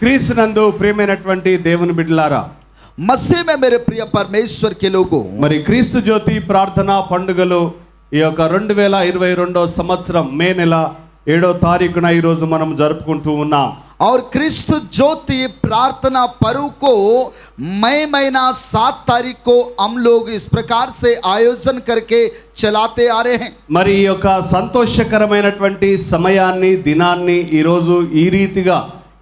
క్రీస్తునందు ప్రియమైనటువంటి దేవుని బిడ్డలారా, मसीह में मेरे प्रिय परमेश्वर के लोगों, మరి క్రీస్తు జ్యోతి ప్రార్థన పండుగలు ఈ యొక్క 2022 సంవత్సరం మే నెల 7వ తారీఖున ఈ రోజు మనం జరుపుకుంటూ ఉన్నాం. और क्रिस्त ज्योति प्रार्थना पर्व को मई महीना 7 तारीख को हम लोग इस प्रकार से आयोजन करके चलाते आ रहे हैं. మరి ఈ యొక్క సంతోషకరమైనటువంటి సమయాన్ని దినాన్ని ఈ రోజు ఈ రీతిగా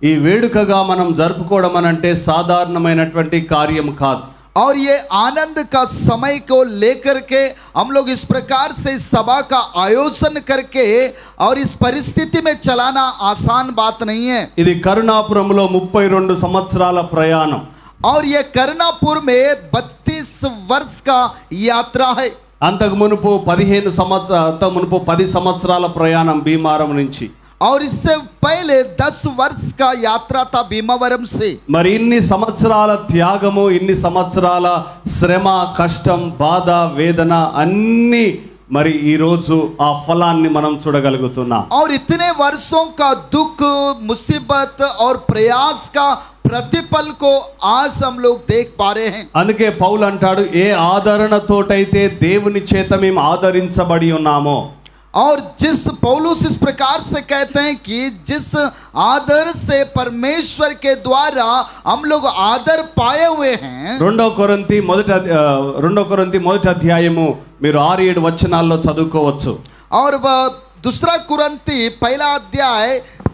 ఈ వేడుకగా మనం జరుపుకోవడం అనంటే సాధారణమైనటువంటి కార్యం కాదు. और ये आनंद का समय को लेकर के हम लोग इस प्रकार से सभा का आयोजन करके और इस परिस्थिति में चलाना आसान बात नहीं है. ఇది కరుణాపురంలో 32 సంవత్సరాల ప్రయాణం. और ये करुणापुर में 32 वर्ष का यात्रा है. అంతకు మునుపు 10 సంవత్సరాల ప్రయాణం భీమారం నుంచి. और इससे पहले 10 वर्ष का यात्रा था भीमावरम से. మరి ఇన్ని సంవత్సరాల త్యాగము, ఇన్ని సంవత్సరాల శ్రమ, కష్టం, బాధ, వేదన అన్ని మరి ఈ రోజు ఆ ఫలాన్ని మనం చూడగలుగుతున్నాం. और इतने वर्षों का दुख, मुसीबत और प्रयास का प्रतिफल को आज हम लोग देख पा रहे हैं. అందుకే పౌలు అంటాడు, ఏ ఆదరణతోటైతే దేవుని చేత మేము ఆదరించబడి ఉన్నామో. और जिस पौलुस इस प्रकार से कहते हैं कि जिस आदर से परमेश्वर के द्वारा हम लोग आदर पाए हुए हैं. 2 కొరింథీ మొదటి అధ్యాయము మీరు 6-7 వచనాల్లో చదువుకోవచ్చు. और दूसरा कुरंती पहला अध्याय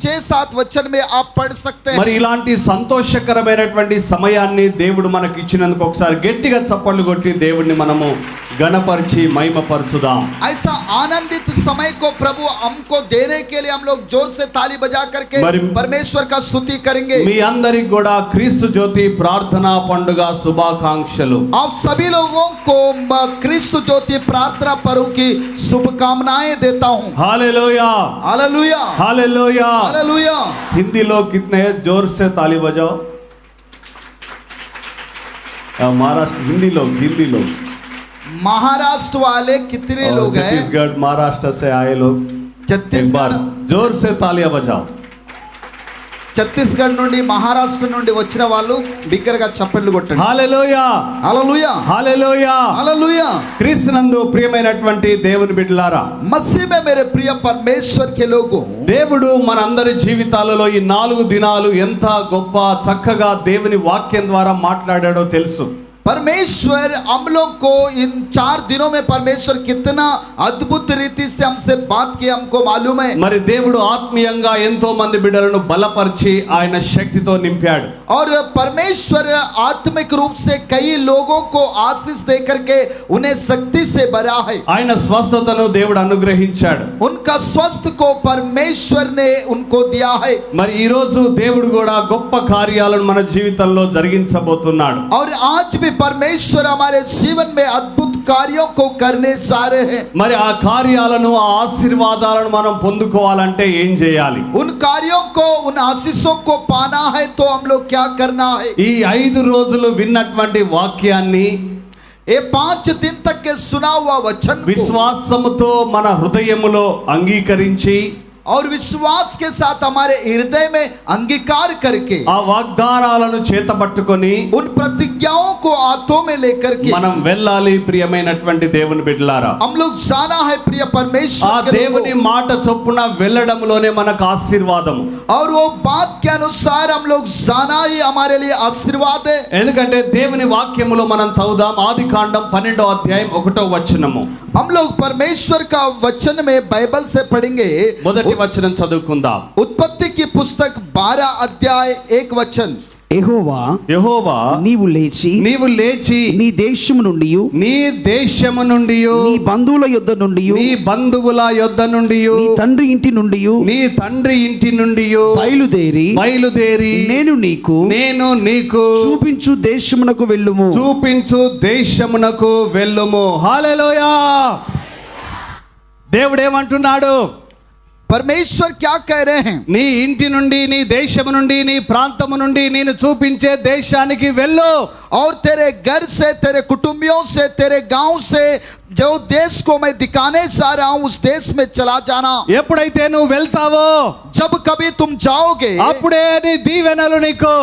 6-7 वचन में आप पढ़ सकते हैं. మరి ఇలాంటి సంతోషకరమైనటువంటి సమయాన్ని దేవుడు మనకి ఇచ్చినందుకు ఒకసారి గట్టిగా చప్పట్లు కొట్టి దేవుడిని మనము గణపరిచి మహిమపరచుదాం. ऐसा आनंदित समय को प्रभु हमको देने के लिए हम लोग जोर से ताली बजा करके परमेश्वर का स्तुति करेंगे. మీ అందరికి కూడా క్రీస్తు జ్యోతి ప్రార్థనా పండుగ శుభాకాంక్షలు. आप सभी लोगों को क्रिस्त ज्योति प्रार्थना पर्व की शुभकामनाएं देता हूं. Hallelujah, hallelujah, hallelujah. Hallelujah. Hindi लोग कितने हैं? जोर से ताली बजाओ. महाराष्ट्र हिंदी लोग महाराष्ट्र वाले कितने लोग हैं? छत्तीसगढ़, महाराष्ट्र से आए लोग एक बार जोर से तालियां बजाओ. ఛత్తీస్గఢ్ నుండి, మహారాష్ట్ర నుండి వచ్చిన వాళ్ళు బిగ్గరగా చప్పట్లు కొట్టండి. హల్లెలూయా, హల్లెలూయా, హల్లెలూయా, హల్లెలూయా. క్రీస్తునందు ప్రియమైనటువంటి దేవుని బిడ్డలారా, మసీహ్ మే మేరే ప్రియ పరమేశ్వర్ కే లోగో, దేవుడు మనందరి జీవితాలలో ఈ 4 దినాలు ఎంత గొప్ప చక్కగా దేవుని వాక్యం ద్వారా మాట్లాడాడో తెలుసు. परमेश्वर हम लोग को इन 4 दिनों में परमेश्वर कितना अद्भुत रीति से हमसे बात की हमको मालूम है. మరి దేవుడు ఆత్మీయంగా ఎంతో మంది బిడ్డలను బలపరిచి ఆయన శక్తితో నింపాడు. और परमेश्वर आत्मिक रूप से कई लोगों को आशीष दे करके उन्हें शक्ति से भरा है. ఆయన స్వస్థతను దేవుడు అనుగ్రహించాడు. उनका स्वस्थ को परमेश्वर ने उनको दिया है. మరి ఈ రోజు దేవుడు కూడా గొప్ప కార్యాలను మన జీవితంలో జరిగించబోతున్నాడు. और आज भी परमेश्वर हमारे जीवन में अद्भुत कार्यों को करने जा रहे हैं. మరి ఆ కార్యాలను, ఆ ఆశీర్వాదాలను మనం పొందుకోవాలంటే ఏం చేయాలి? उन कार्यों को, उन आशीषों को पाना है तो हम लोग क्या करना है? ఈ 5 రోజులు విన్నటువంటి వాక్యాన్ని, ये 5 दिन तक के सुना हुआ वचन को విశ్వాసముతో మన హృదయములో అంగీకరించి और विश्वास के साथ हमारे हृदय में अंगीकार करके ఆ వాగ్దానాలను చేతపట్టుకొని उन प्रतिज्ञाओं को हाथों में लेकर के మనం వెళ్ళాలి. ప్రియమైనటువంటి దేవుని బిడ్డలారా, हम लोग जाना है प्रिय परमेश्वर ఆ के దేవుని लोगों. మాట చొప్పున వెళ్ళడంలోనే మనకు ఆశీర్వాదం. और वो बात के अनुसार हम लोग जाना ही हमारे लिए आशीर्वाद है. ఎందుకంటే దేవుని వాక్యములో మనం చదువుదాం. ఆదికాండం 12వ అధ్యాయం 1వ వచనము. हम लोग परमेश्वर का वचन में बाइबल से पढ़ेंगे. మొదటి వచనం చదువుకుందాం. उत्पत्ति की पुस्तक 12 अध्याय 1 वचन. యెహోవా నీవు లేచి నీ దేశము నుండి నీ దేశము నుండి నీ బంధువుల యొద్ద నుండి నీ తండ్రి ఇంటి నుండి బయలుదేరి నేను నీకు చూపించు దేశమునకు వెళ్ళుము. హల్లెలూయా. దేవుడు ఏమంటున్నాడు? परमेश्वर क्या कह रहे हैं? నీ ఇంటి నుండి నీ దేశము నుండి నీ ప్రాంతము నుండి నేను చూపించే దేశానికి వెళ్ళు. और तेरे घर से, तेरे कुटुंबियों से, तेरे गांव से जो देश को मैं दिखाने जा रहा हूं उस देश में चला जाना. ఎప్పుడైతే నువ్వు వెళ్తావో जब कभी तुम जाओगे అప్పుడే నీ దీవెనలు నీకు.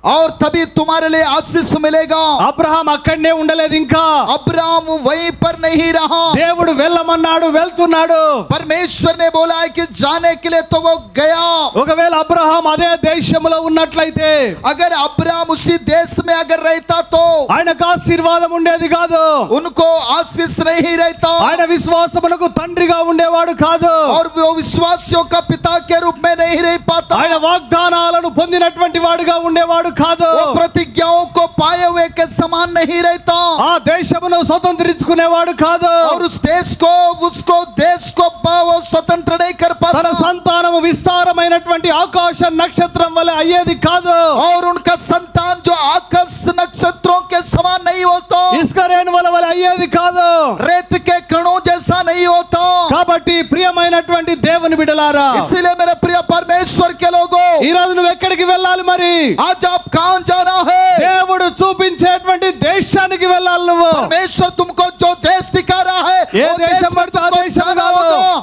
और तभी तुम्हारे लिए आशीष मिलेगा. అబ్రహాం అక్కడనే ఉండలేదు, ఇంకా अब्राहम वहीं पर नहीं रहा. దేవుడు వెళ్ళమన్నాడు, వెళ్తున్నాడు. परमेश्वर ने बोला है कि जाने के लिए तो वो गया. ఒకవేళ అబ్రహాం అదే దేశంలో ఉన్నట్లయితే अगर अब्राहम उसी देश में अगर रहता तो ఆయనకు ఆశీర్వాదం ఉండేది కాదు, उनको आशीष नहीं रहता, ఆయన విశ్వాసమునకు తండ్రిగా ఉండేవాడు కాదు, और वो विश्वासियों का पिता के रूप में नहीं रह पाता, ఆయన వాగ్దానాలను పొందినటువంటి వాడుగా ఉండేవాడు కాదు, वो प्रतिज्ञाओं को पाए हुए के समान नहीं रहता, ఆ దేశమును స్వతంత్రించుకునేవాడు కాదు, और उस देश को, उसको देश को वो स्वतंत्र नहीं कर తన पाता, సంతానము విస్తారమైనటువంటి ఆకాశ నక్షత్రం వలె అయ్యేది కాదు, और उनका संतान जो आकाश नक्षत्रों के समान नहीं होता, ఇసుక రేణువుల వలె అయ్యేది కాదు. रेत के कणों जैसा नहीं होता. కాబట్టి ప్రియమైనటువంటి దేవుని బిడ్డలారా, इसीलिए मेरे प्रिय परमेश्वर के लोगों, ఈ రోజు నువ్వు ఎక్కడికి వెళ్ళాలి? మరి आज आप कहां जाना है? దేవుడు చూపించేటువంటి దేశానికి వెళ్ళాలి. నువ్వు परमेश्वर तुमको जो देश दिखा रहा है ఏ वो దేశం देश में పడితే ఆ तुमको దేశం जाना కాదు, होगा.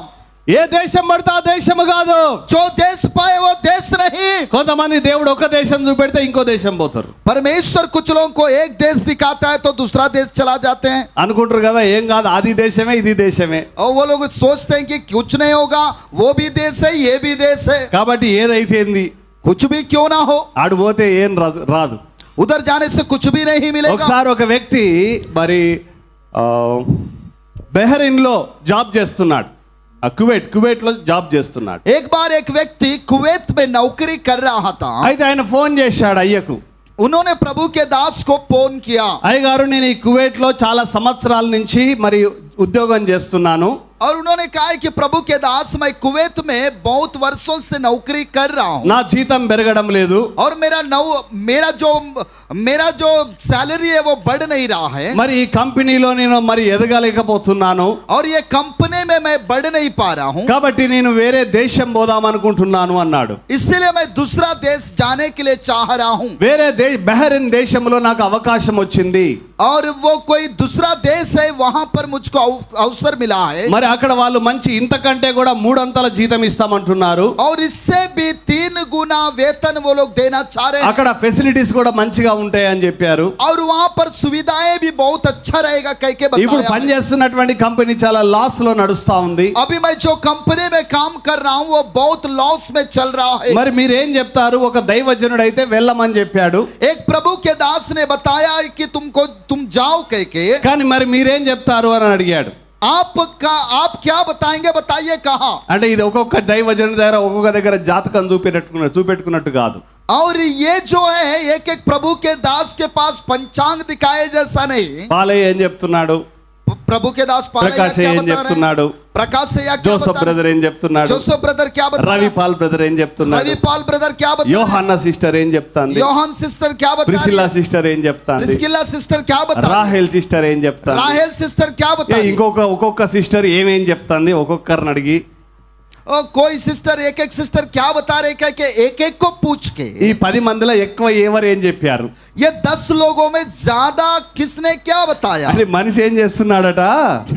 ఏ దేశం పడితే ఆ దేశం కాదు. जो देश पाए वो देश नहीं. కొంతమంది దేవుడు ఒక దేశం చూపెడితే ఇంకో దేశం పోతారు. परमेश्वर कुछ लोगों को एक देश दिखाता है तो दूसरा देश चला जाते हैं, అనుకుంటారు కదా, ఏం కాదు, అది దేశమే ఇది దేశమే. और वो लोग सोचते हैं कि कुछ नहीं होगा, वो भी देश है ये भी देश है, కాబట్టి ఏదైతే ఏంది, कुछ भी क्यों ना हो, ఆడు పోతే ఏం రాదు. उधर जाने से कुछ भी नहीं मिलेगा. ఒకసారి ఒక వ్యక్తి మరి బెహ్రెయిన్ లో జాబ్ చేస్తున్నాడు, కువైట్ లో జాబ్ చేస్తున్నాడు. एक बार एक व्यक्ति कुवैत में नौकरी कर रहा था. అయితే ఆయన ఫోన్ చేశాడు అయ్యకు. उन्होंने प्रभु के दास को फोन किया. అయ్యగారు, నేను ఈ కువైట్ లో చాలా సంవత్సరాల నుంచి మరి ఉద్యోగం చేస్తున్నాను. और उन्होंने कहा है कि प्रभु के दास, मैं कुवैत में बहुत वर्षों से नौकरी कर रहा हूं, నా జీతం పెరగడం లేదు, और मेरा जो सैलरी है वो बढ़ नहीं रहा है, మరి ఈ కంపెనీలో నేను మరి ఎదగలేకపోతున్నాను, और ये कंपनी में मैं बढ़ नहीं पा रहा हूं, కాబట్టి నేను వేరే దేశం పోదాం అనుకుంటున్నాను అన్నాడు. इसलिए मैं दूसरा देश जाने के लिए चाह रहा हूं. వేరే బెహ్రెయిన్ దేశంలో నాకు అవకాశం వచ్చింది. और वो कोई दूसरा देश है, वहां पर मुझको अवसर मिला है, మరి అక్కడ వాళ్ళు మంచి ఇంతకంటే కూడా 3 అంతల జీతం ఇస్తామంటున్నారు. और इससे भी 3 गुना वेतन वो लोग देना चाह रहे हैं, అక్కడ ఫెసిలిటీస్ కూడా మంచిగా ఉంటాయి అని చెప్పారు. और वहां पर सुविधाएं भी बहुत अच्छा रहेगा कह के ఇప్పుడు बताया. పనిచేస్తున్నటువంటి కంపెనీ చాలా లాస్ లో నడుస్తా ఉంది. अभी मैं जो कंपनी में काम कर रहा हूं वो बहुत लॉस में चल रहा है. మరి మీరేం చెప్తారు? ఒక దైవజనుడు అయితే వెళ్ళమని చెప్పాడు, एक प्रभु के दास ने बताया कि तुम जाओ कह के, కానీ మరి మీరేం చెప్తారు అని అడిగాడు. आप क्या बताएंगे, बताइए कहा. అంటే ఇది ఒక్కొక్క దైవజనుడి దగ్గర ఒక్కొక్క దగ్గర జాతకం చూపెట్టుకున్నట్టు కాదు. और ये जो है एक एक प्रभु के दास के पास पंचांग दिखाए जैसा नहीं. పాలయ్య ఏం చెప్తున్నాడు, प्रभु के दास ప్రకాశ్ ఏం చెప్తున్నాడు, प्रकाश జోసఫ్ బ్రదర్ ఏం చెప్తున్నాడు, जोसेफ ब्रदर क्या बता రవి పాల్ బ్రదర్ ఏం చెప్తున్నాడు, रवि पाल ब्रदर क्या बता, యోహాన్నా సిస్టర్ ఏం చెప్తాంది, योहान सिस्टर क्या बता, ప్రిసిల్లా సిస్టర్ ఏం చెప్తాంది, प्रिस्किला सिस्टर क्या बता, రాహేల్ సిస్టర్ ఏం చెప్తాంది, राहेल सिस्टर क्या बता. ఒక్కొక్క సిస్టర్ ఏమేం చెప్తాంది ఒక్కొక్కరిని అడిగి, कोई सिस्टर एक एक सिस्टर क्या बता रहे क्या कि एक एक को पूछ के ఈ 10 మందిలో ఎక్కువ ఎవరు ఏం చెప్పారు? ये 10 लोगों में ज्यादा किसने क्या बताया. అంటే మనిషి ఏం చేస్తున్నాడట,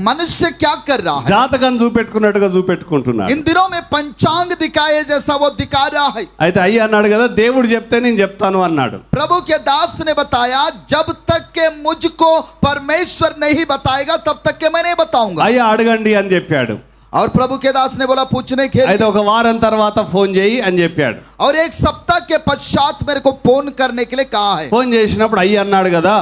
मनुष्य क्या कर रहा है, జాతకం చూపెట్టుకున్నాడు. इन दिनों में पंचांग दिखाए जैसा वो दिखा रहा है. అయితే అయ్యి అన్నాడు కదా, దేవుడు చెప్తే నేను చెప్తాను అన్నాడు. प्रभु के दास ने बताया, जब तक के मुझको परमेश्वर नहीं बताएगा तब तक के मैं नहीं बताऊंगा. అయ్యా అడగండి అని చెప్పాడు. और प्रभु के दास ने बोला पूछने के అయితే ఒక వారం తర్వాత ఫోన్ చేయి అని చెప్పాడు. और एक सप्ताह के पश्चात मेरे को फोन करने के लिए कहा है. ఫోన్ చేసినప్పుడు అయ్యి అన్నాడు కదా,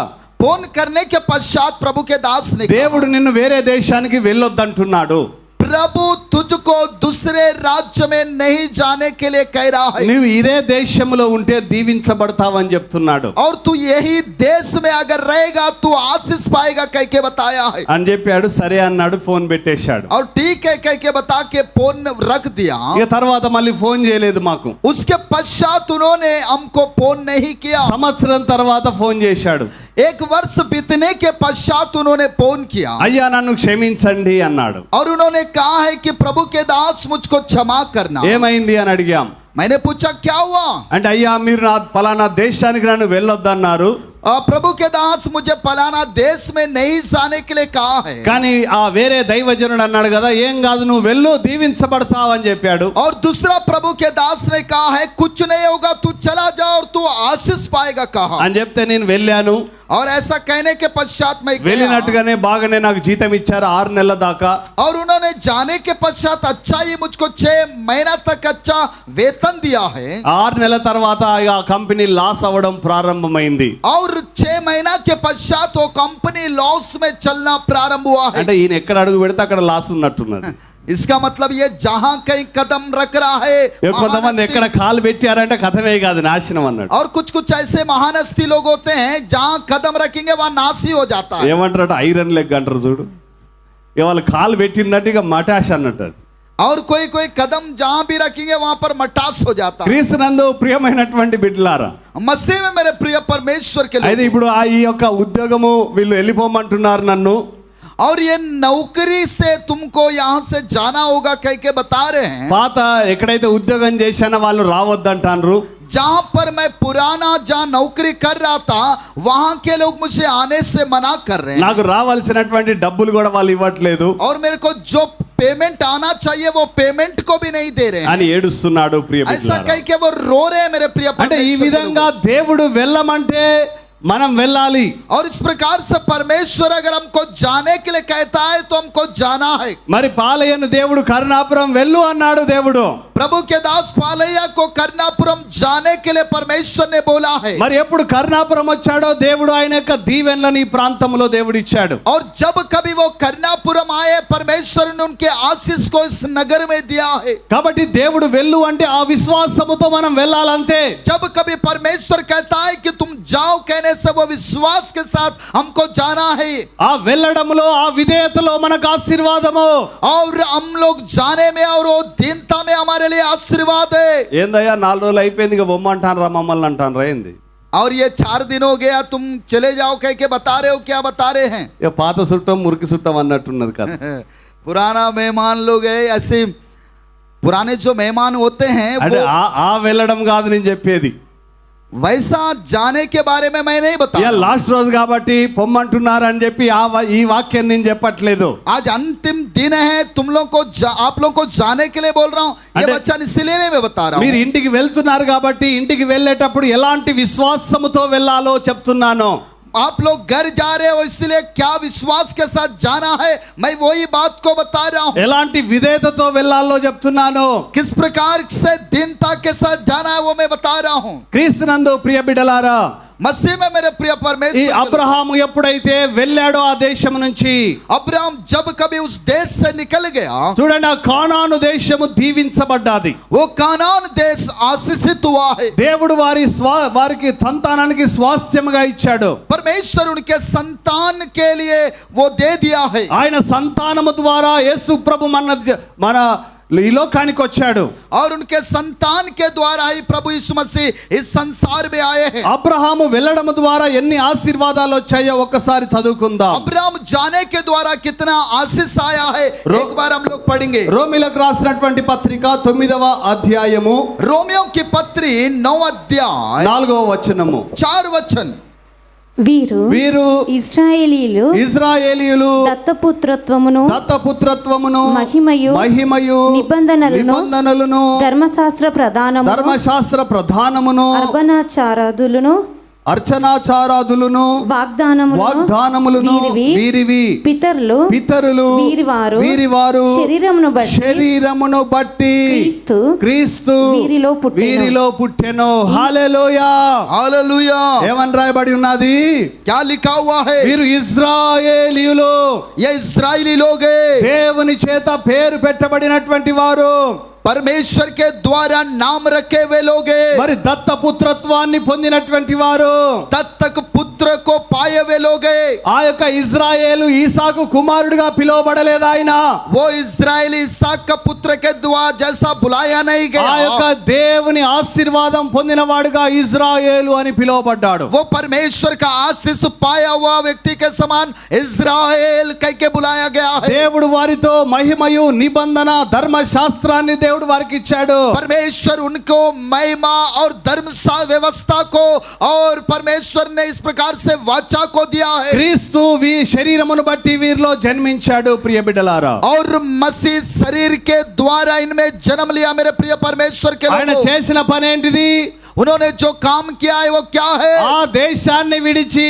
फोन करने के पश्चात प्रभु के दास ने దేవుడు నిన్ను వేరే దేశానికి వెళ్ళొద్దంటున్నాడు, प्रभु तुझको दूसरे राज्य में नहीं जाने के लिए कह रहा है, నువ్వు ఇదే దేశంలో ఉంటే దీవించబడతావని చెప్తున్నాడు और तू यही देश में अगर रहेगा तू आशीष पाएगा कह के बताया है. అని చెప్పాడు. సరే అన్నాడు, ఫోన్ పెట్టేశాడు. और ठीक है कह के बता के फोन रख दिया. ఇక తర్వాత మళ్ళీ ఫోన్ చేయలేదు మాకు. उसके पश्चात उन्होंने हमको फोन नहीं किया. సంవత్సరం తర్వాత ఫోన్ చేశాడు. एक वर्ष बीतने के पश्चात उन्होंने फोन किया అయ్యా నన్ను క్షమించండి అన్నాడు. और उन्होंने कहा है कि प्रभु के दास मुझको क्षमा करना. ఏమైంది అని అడిగాం. मैंने पूछा क्या हुआ. అంటే అయ్యా మీరు నా పలానా దేశానికి నన్ను వెళ్ళొద్దన్నారు. प्रभु के दास मुझे फलाना देश में नहीं जाने के लिए कहा है. కానీ ఆ వేరే దైవజనుడు అన్నాడు కదా ఏం కాదు నువ్వు వెళ్ళు దీవించబడతావు అని చెప్పాడు. और दूसरा प्रभु के दास ने कहा है कुछ नहीं होगा तू चला जा और तू आशीष पाएगा कहा. అని చెప్తే నేను వెళ్ళాను. और ऐसा कहने के पश्चात मैं गया. వెళ్ళినట్టుగానే బాగానే నాకు జీతం ఇచ్చారు 6 నెలల దాకా. और उन्होंने जाने के पश्चात अच्छा ही मुझको 6 महीना तक अच्छा वेतन दिया है. 6 నెలల తర్వాత ఆ కంపెనీ లాస్ అవ్వడం ప్రారంభమైంది. और 6 महीना के पश्चात वो कंपनी लॉस में चलना प्रारंभ हुआ है. అంటే ఈయన ఎక్కడ అడుగు పెడితే అక్కడ లాస్ ఉన్నట్టున్నది. इसका मतलब ये जहां कहीं कदम रख रहा है. కొంతమంది ఎక్కడ కాలు పెట్టారంటే కథమే కాదు నాశనం అన్నాడు. और कुछ कुछ ऐसे महानस्ती लोग होते हैं जहां कदम रखेंगे वहां नासी हो जाता है. ఏమంటారట ఐరన్ లెగ్ అంటారు చూడు. ఇవాళ కాలు పెట్టినట్టు ఇక మటాష్ అన్నట్టు. और कोई कोई कदम जहां भी रखेंगे वहां पर मटास हो जाता है. క్రీస్తునందు ప్రియమైనటువంటి బిడ్డలారా मसीह में मेरे प्रिय परमेश्वर के అయితే लोग. ఇప్పుడు ఈ యొక్క ఉద్యోగము వీళ్ళు వెళ్ళిపోమంటున్నారు నన్ను. और ये नौकरी से तुमको यहाँ से जाना होगा कह के बता रहे हैं. పాత ఎక్కడైతే ఉద్యోగం చేశానో వాళ్ళు రావద్దంటారు. जहां पर मैं पुराना जहां नौकरी कर रहा था वहां के लोग मुझे आने से मना कर रहे हैं. నాకు రావాల్సినటువంటి డబ్బులు కూడా వాళ్ళు ఇవ్వట్లేదు और मेरे को जो पेमेंट आना चाहिए वो पेमेंट को भी नहीं दे रहे हैं. అని ఏడుస్తున్నాడు ప్రియ ऐसा బిడ్డలారా. कह के वो रो रहे हैं मेरे प्रिय అంటే ఈ परमेश्वर के విధంగా लोग. దేవుడు వెళ్ళమంటే మనం వెళ్ళాలి. और इस प्रकार से परमेश्वर अगर हमको जाने के लिए कहता है तो हमको जाना है. మరి పాలయ్యను దేవుడు కరుణాపురం వెళ్ళు అన్నాడు దేవుడు. प्रभु के दास पालैया को करनापुरम जाने के लिए परमेश्वर ने बोला है. మరి ఎప్పుడు కరుణాపురం వచ్చాడో దేవుడు ఆయన యొక్క దీవెనలను ఈ ప్రాంతంలో దేవుడు ఇచ్చాడు. और जब कभी वो करनापुरम आए परमेश्वर ने उनके आशीष को इस नगर में दिया है. కాబట్టి దేవుడు వెళ్ళు అంటే ఆ విశ్వాసముతో మనం వెళ్ళాలంతే. जब कभी परमेश्वर कहता है कि तुम जाओ कहने से वो विश्वास के साथ हमको जाना है. ఆ వెళ్ళడంలో ఆ విధేయతలో మనకు ఆశీర్వాదము. और हम लोग जाने में और वो दीनता में हमारे लिए आशीर्वाद है. ఏందయ్యా 4 రోజులు అయిపోయింది ఇక బొమ్మంటాను రా మమ్మల్ని అంటాను రా ఏంది. और ये 4 दिन हो गया तुम चले जाओ कह के बता रहे हो क्या बता रहे हैं. ఇక పాత చుట్టం మురికి చుట్టం అన్నట్టున్నది కదా. पुराना मेहमान लोग है ऐसे पुराने जो मेहमान होते हैं అంటే वो ఆ వెళ్ళడం కాదు నేను చెప్పేది. वैसा जाने के बारे में मैं नहीं बता. ఇక లాస్ట్ రోజు కాబట్టి పొమ్మంటున్నారు అని చెప్పి ఈ వాక్యం నేను చెప్పట్లేదు. आज अंतिम दिन है तुम लोग को आप लोग को जाने के लिए बोल रहा हूँ. ये वचन इसलिए नहीं मैं बता रहा మీరు हूँ. ఇంటికి వెళ్తున్నారు కాబట్టి ఇంటికి వెళ్ళేటప్పుడు ఎలాంటి విశ్వాసముతో వెళ్ళాలో చెప్తున్నాను. आप लोग घर जा रहे हो इसलिए क्या विश्वास के साथ जाना है मैं वही बात को बता रहा हूँ. ఎలాంటి విధేయతతో వెళ్ళాలో చెప్తున్నాను. किस प्रकार से दीनता के साथ जाना है वो मैं बता रहा हूँ. క్రీస్తునందు ప్రియ బిడ్డలారా मसीह में मेरे प्रिय ఈ परमेश्वर అబ్రహాము ఎప్పుడైతే వెళ్ళాడో ఆ దేశం నుంచి अब्राहम जब कभी उस देश से निकल गया చూడండి ఆ కానాను దేశము దీవించబడ్డది. वो कानान देश आशीषित हुआ है. దేవుడు వారికి సంతానానికి స్వాస్థ్యముగా ఇచ్చాడు. परमेश्वर उनके संतान के लिए वो दे दिया है. ఆయన సంతానము ద్వారా యేసు ప్రభు మన ఈ లోకానికి వచ్చాడు. और उनके संतान के द्वारा ही प्रभु यीशु मसीह इस संसार में आए हैं. అబ్రహాము వెళ్ళడం ద్వారా ఎన్ని ఆశీర్వాదాలు వచ్చాయో ఒక్కసారి చదువుకుందాం. अब्राहम जाने के द्वारा कितना आशीष आया है एक बार हम लोग पढ़ेंगे. రోమీలకు రాసినటువంటి పత్రిక 9వ అధ్యాయము रोमियों की पत्री 9 अध्याय 4వ వచనము. 4 वचन. వీరు ఇశ్రాయేలీయులు దత్తపుత్రత్వమును మహిమయు నిబంధనలను ధర్మశాస్త్ర ప్రధానమును అర్చనాచారాదులను వాగ్దానములను వీరివి పితరులు వీరివారు శరీరమును బట్టి క్రీస్తు వీరిలో పుట్టెను. Hallelujah hallelujah. ఏమని రాయబడి ఉన్నది? क्या लिखा हुआ है? వీరు ఇశ్రాయేలీయులు, ये इस्राएली लोग हैं. దేవుని చేత పేరు పెట్టబడినటువంటి వారు, परमेश्वर के द्वारा नाम रखे हुए लोग हैं. మరి దత్తపుత్రత్వాన్ని పొందినటువంటి వారు, दत्तक पुत्र पुत्र को पाए हुए लोग हैं। ఆ యొక్క ఇజ్రాయేలు ఈసాకు కుమారుడిగా పిలువబడలేదు ఆయన. वो इस्राएल इसहाक का पुत्र के द्वारा जैसा बुलाया नहीं ఆ యొక్క गया। దేవుని ఆశీర్వాదం పొందినవాడుగా ఇజ్రాయేలు అని పిలువబడ్డాడు. वो परमेश्वर का आशीष पाया हुआ व्यक्ति के समान इस्राएल कह के बुलाया गया है। దేవుడు వారితో మహిమయు నిబంధన ధర్మశాస్త్రాన్ని దేవుడు వారికి ఇచ్చాడు. परमेश्वर उनको महिमा और धर्म व्यवस्था को और परमेश्वर ने इस प्रकार से वाचा को दिया है। క్రీస్తు శరీరమును బట్టి వీరిలో జన్మించాడు. ప్రియ బిడ్డలారా, और मसीह शरीर के द्वारा इनमें जन्म लिया। मेरे प्रिय परमेश्वर के ఆయన लोगों, చేసిన పని ఏంటిది? उन्होंने जो काम किया है वो क्या है? ఆ దేశాన్ని విడిచి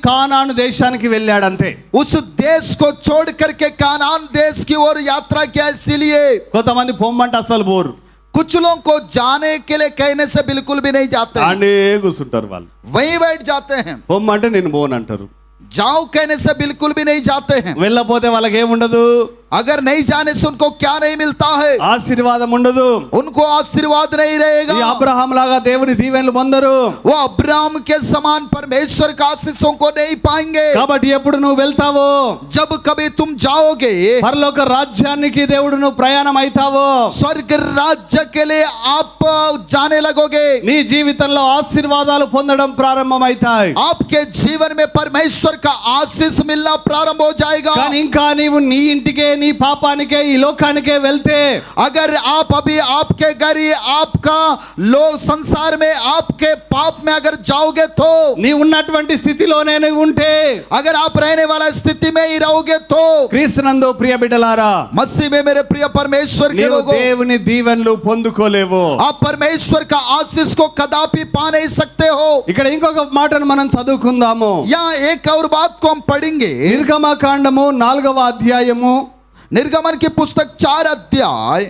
కానాను దేశానికి వెళ్ళాడంతే. उस देश को छोड़ करके कानान देश की ओर यात्रा किया। इसीलिए కొంతమంది పొమ్మంటే అసలు పోరు, कुछ लोगों को जाने के लिए कहने से बिल्कुल भी नहीं जाते हैं, ఆడే కూర్చుంటారు వాళ్ళు. वहीं बैठ जाते हैं। పొమ్మంటే నేను పోను అంటారు. जाओ कहने से बिल्कुल भी नहीं जाते हैं। వెళ్ళపోతే వాళ్ళకి ఏముండదు? अगर नहीं जाने से उनको क्या नहीं मिलता है? ఆశీర్వాదం ఉండదు. उनको आशीर्वाद नहीं ఈ रहेगा। అబ్రహాం లాగా దేవుని దీవెనలు పొందరు. वो अब्राहम के समान परमेश्वर का आशीषों को नहीं पाएंगे। కాబట్టి ఎప్పుడు నువ్వు వెళ్తావో, जब कभी तुम जाओगे పరలోక రాజ్యానికి దేవుడు నువ్వు ప్రయాణం అవుతావో, स्वर्ग राज्य के लिए आप जाने लगोगे। నీ జీవితంలో ఆశీర్వాదాలు పొందడం ప్రారంభమవుతాయి. आपके जीवन में परमेश्वर का आशीष मिलना प्रारंभ हो जाएगा। కానీ ఇంకా నీవు నీ ఇంటికే, నీ పాపానికే, ఈ లోకానికే వెళ్తే, अगर आप अभी आपके घर ही आपका लोग संसार में आपके पाप में अगर जाओगे तो, నీ ఉన్నటువంటి స్థితిలోనే నువ్వు ఉంటే, अगर आप रहने वाला स्थिति में ही रहोगे तो, క్రీస్తునందు ప్రియ బిడ్డలారా, मसीह में मेरे प्रिय परमेश्वर के నీవు लोगों, దేవుని దీవెనలు పొందుకోలేవు. आप परमेश्वर का आशीष को कदापि पा नहीं सकते हो। ఇక్కడ ఇంకొక మాటను మనం చదువుకుందాము. यहाँ एक और बात को हम पढ़ेंगे। నిర్గమకాండము 4వ అధ్యాయము, निर्गमन की पुस्तक 4 अध्याय,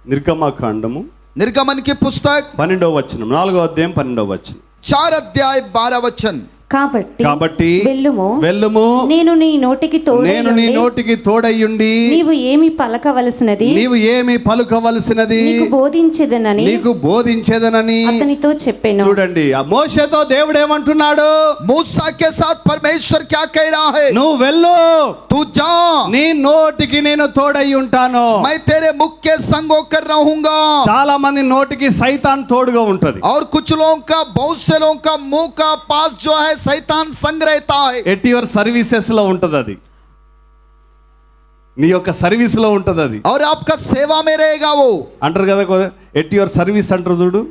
నిర్గమకాండము निर्गमन की पुस्तक 12వ వచనం, 4వ అధ్యాయం 12వ వచనం. 4 अध्याय 12 वचन। కాబట్టి వెళ్ళుము, నేను నీ తోడై నోటికి తోడయ్యుండి నీవు ఏమి పలకవలసినది నీకు బోధించేదనని అతనితో చెప్పెను. చూడండి, ఆ మోషేతో దేవుడు ఏమంటున్నాడు? मूसा के साथ परमेश्वर क्या कह रहा है? నువ్వు వెళ్ళు, तू जा, నీ నోటికి నేను తోడై ఉంటాను. मैं तेरे मुख के संग होकर रहूंगा। చాలా మంది నోటికి సైతాన్ తోడుగా ఉంటది. और कुछ लोगों का, बहुत से लोगों का मुंह का पास जो है शैतान संग रहता है। ఎట్ యువర్ సర్వీసెస్ లో ఉంటది అది, నీ యొక్క సర్వీస్ లో ఉంటది అది. और आपका सेवा में रहेगा वो। అంటారు కదా, ఎట్ యువర్ సర్వీస్ అంటారు చూడు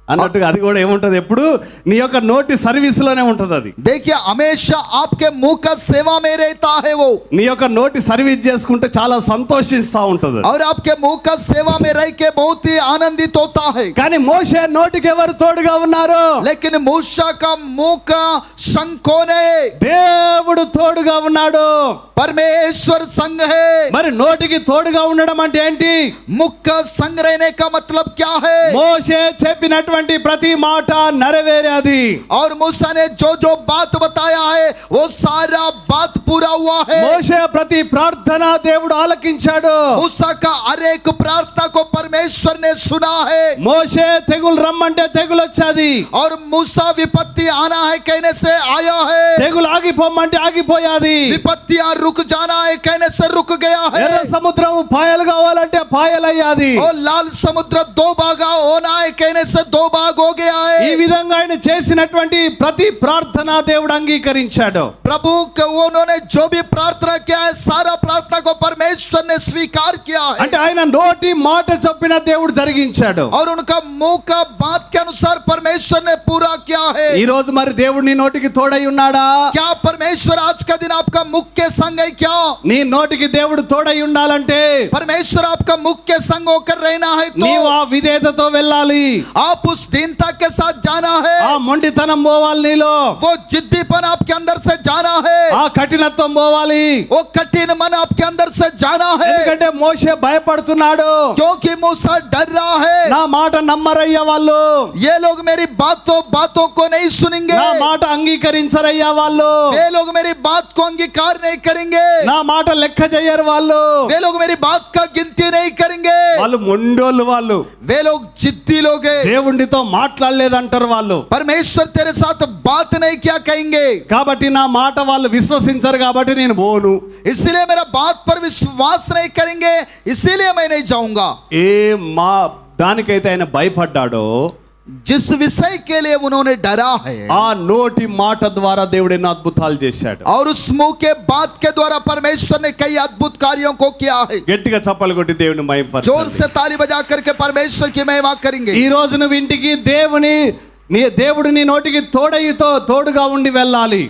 అన్నట్టుగా అది కూడా ఏముంటది, ఎప్పుడు నీ యొక్క నోటి సర్వీస్ లోనే ఉంటది అది. देखिए, हमेशा आपके मुंह का सेवा में रहता है वो। నీ యొక్క నోటి సర్వీస్ చేసుకుంటే చాలా సంతోషిస్తా ఉంటది. और आपके मुंह का सेवा में रह के बहुत ही आनंदित होता है। కానీ మోషే నోటికి ఎవరు తోడుగా ఉన్నారు? लेकिन मूसा का मुंह का संग कौन है? దేవుడు తోడుగా ఉన్నాడు. परमेश्वर संग है। మరి నోటికి తోడుగా ఉండడం అంటే ఏంటి? मुख का संग रहने का मतलब क्या है? మోషే చెప్పినటువంటి ప్రతి మాట నెరవేరేది. और मूसा ने जो जो बात बताया है वो सारा बात पूरा हुआ है। మోషే ప్రతి ప్రార్థన దేవుడు ఆలకించాడు. मूसा का हर एक प्रार्थना को परमेश्वर ने सुना है। మోషే తెగులు రమ్మంటే తెగులు వచ్చేది. और मूसा विपत्ति आना है कहने से आया है। తెగులు ఆగిపోమంటే ఆగిపోయాది. विपत्तियां रुक जाना है कहने से रुक गया है। ఎర్ర సముద్రం పాయలు కావాలంటే పాయలయ్యాది. और लाल समुद्र 2 भाग होना है कहने से 2 भाग हो गया ఈ है। విధంగా ఆయన చేసినటువంటి ప్రతి ప్రార్థన దేవుడు అంగీకరించాడు. प्रभु को उन्होंने जो भी प्रार्थना किया है सारा प्रार्थना को परमेश्वर ने स्वीकार किया है। అంటే ఆయన నోటి మాట చెప్పిన దేవుడు జరిగించాడు. और उनका मुंह का बात के अनुसार परमेश्वर ने पूरा किया है। ఈ రోజు మరి దేవుడు నీ నోటికి తోడై ఉన్నాడా? क्या परमेश्वर आज का दिन आपका मुख के संग है? क्या నీ నోటికి దేవుడు తోడై ఉండాలంటే परमेश्वर आपका मुख के संग होकर रहना है నీవు तो ఆ విధేయతతో వెళ్ళాలి. आप उस दीनता के साथ जाना है। ఆ మొండితనం పోవాలి నీలో. वो जिद्दीपन आपके अंदर से जाना है। ఆ కఠినత్వం పోవాలి. वो कठिन मन आपके अंदर से जाना है। ఎందుకంటే మోషే భయపడుతున్నాడు. क्योंकि मूसा डर रहा है। నా మాట నమ్మరయ్య వాళ్ళు. ये लोग मेरी बातों को नहीं नहीं सुनेंगे, నా మాట అంగీకరించరయ్యా వాళ్ళు, वे लोग मेरी बात को अंगीकार नहीं करेंगे, నా మాట లెక్క చేయరు వాళ్ళు, वे लोग मेरी बात का गिनती नहीं करेंगे, వాళ్ళు మొండోళ్ళు, వాళ్ళు वे लोग जिद्दी लोग हैं, దేవునితో మాట్లాడలేదంటారు వాళ్ళు. परमेश्वर तेरे साथ बात नहीं क्या कहेंगे, కాబట్టి నా మాట వాళ్ళు విశ్వసించరు కాబట్టి నేను పోను. इसलिए मेरा बात पर विश्वास नहीं करेंगे, इसीलिए मैं नहीं जाऊंगा. ఏ మా దానికైతే ఆయన భయపడ్డాడో, जिस विषय के लिए उन्होंने डरा है, ఆ నోటి మాట ద్వారా దేవుడు ఎన్నో అద్భుతాలు చేశాడు. और उस मुंह के बात के द्वारा परमेश्वर ने कई अद्भुत कार्यों को किया है. గట్టిగా చప్పలు కొట్టి దేవుని जोर మహిమపరచండి. से ताली बजा करके परमेश्वर की महिमा करेंगे. ఈ రోజు నువ్వు ఇంటికి దేవుడు నీ నోటికి తోడుగా ఉండి వెళ్ళాలి.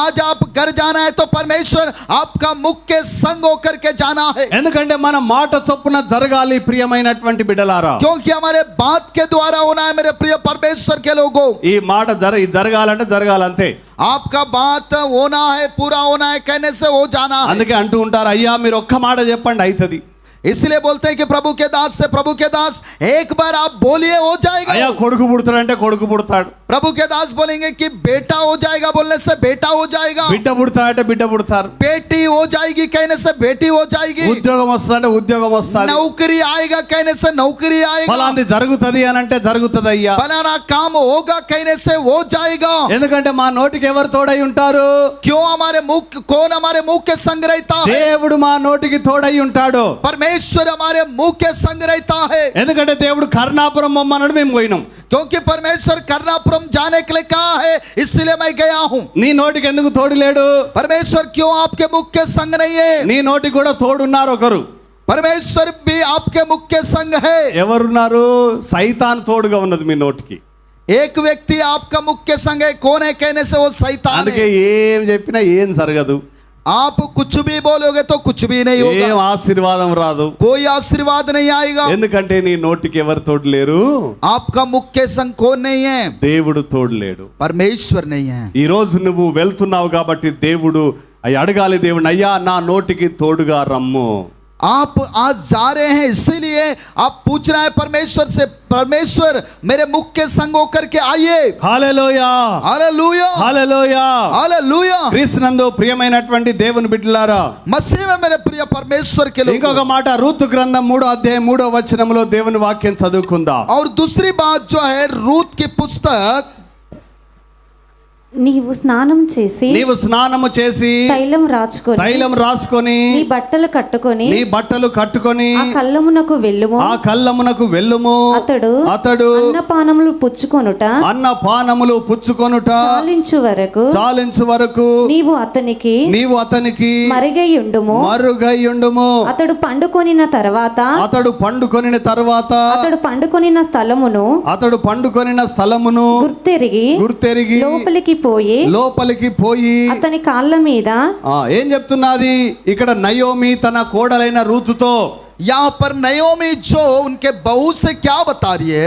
आज आप घर जाना है तो परमेश्वर आपका मुख्य संग होकर के जाना है, ఎందుకంటే మన మాట చొప్పున జరగాలి ప్రియమైనటువంటి బిడ్డలారా. क्योंकि हमारे बात के द्वारा होना है मेरे प्रिय परमेश्वर के लोगों. ఈ మాట జరగాలంటే జరగాలంతే. आपका बात होना है, पूरा होना है, कहने से हो जाना है. అందుకే అంటూ ఉంటారు, అయ్యా మీరు ఒక్క మాట చెప్పండి అవుతుంది. इसलिए बोलते हैं कि प्रभु के दास एक बार आप बोलिए हो जाएगा. అయ్యా కొడుకు పుడతాడంటే కొడుకు పుడతాడు, प्रभु के दास बोलेंगे कि बेटा हो जाएगा, बोलने से बेटा हो जाएगा. బిడ్డ పుడతాడంటే బిడ్డ పుడతారు, बेटी हो जाएगी कहने से बेटी हो जाएगी. ఉద్యోగం వస్తుందంటే ఉద్యోగం వస్తుంది, नौकरी आएगा कहने से नौकरी आएगा. ఫలాంది జరుగుతుంది అని అంటే జరుగుతుంది అయ్యా. बनाना काम होगा कहने से हो जाएगा. ఎందుకంటే మా నోటికి ఎవరు తోడై ఉంటారు? क्यों कौन हमारे मुंह के संग रहता है? దేవుడు మా నోటికి తోడై ఉంటాడు. परमेश्वर हमारे मुंह के संग रहता है. ఎందుకంటే దేవుడు కర్ణాపురం బొమ్మన్నాడు, మేము పోయినాం. क्योंकि परमेश्वर कर्णापुरम जाने के लिए कहा है, इसलिए मैं गया हूं. నీ నోటికి ఎందుకు తోడు లేడు? परमेश्वर क्यों आपके मुख के संग नहीं है? నీ నోటికి కూడా తోడున్నారు ఒకరు. परमेश्वर भी आपके मुख के संग है. ఎవరున్నారు? సైతాన్ తోడుగా ఉన్నది మీ నోటికి. एक व्यक्ति आपका मुख के संग है, कौन है कहने से वो शैतान అందుకే है. ఏం చెప్పినా ఏం జరగదు, आप कुछ भी बोलोगे तो कुछ भी नहीं ఏం होगा, ఆశీర్వాదం రాదు. कोई आशीर्वाद नहीं आएगा. ఎందుకంటే నీ నోటికి ఎవరు తోడు లేరు? आपका मुख के संग कौन नहीं है? దేవుడు తోడు లేడు. परमेश्वर नहीं है. ఈ రోజు నువ్వు వెళ్తున్నావు కాబట్టి దేవుడు అడగాలి దేవుని, అయ్యా నా నోటికి తోడుగా రమ్ము. आप आज जा रहे हैं, इसीलिए आप पूछ रहे हैं परमेश्वर से, परमेश्वर मेरे मुख के संग होकर के आइए. హల్లెలూయా, हालेलूया, హల్లెలూయా. हालेलूया. క్రీస్తునందు ప్రియమైనటువంటి దేవుని బిడ్డలారా, मसीह में मेरे प्रिय परमेश्वर के लोग. ఇంకొక మాట, రూతు గ్రంథం 3వ అధ్యాయం 3వ వచనంలో దేవుని వాక్యం చదువుకుందాం. और दूसरी बात जो है रूत की पुस्तक, నీవు స్నానం చేసి నీవు స్నానము చేసి తైలం రాసుకొని నీ బట్టలు కట్టుకొని ఆ కళ్ళమునకు వెళ్ళుము. అతడు అన్నపానములు పుచ్చుకొనుట చాలించు వరకు నీవు అతనికి మరుగై ఉండుము. అతడు పండుకొనిన తర్వాత అతడు పండుకొనిన స్థలమును గుర్తెరిగి లోపలికి పోయి అతని కాళ్ళ మీద ఏం చెప్తున్నది ఇక్కడ? నయోమి తన కోడలైన రూతుతో, यहाँ पर नयोमी जो उनके बहू से क्या बता रही है?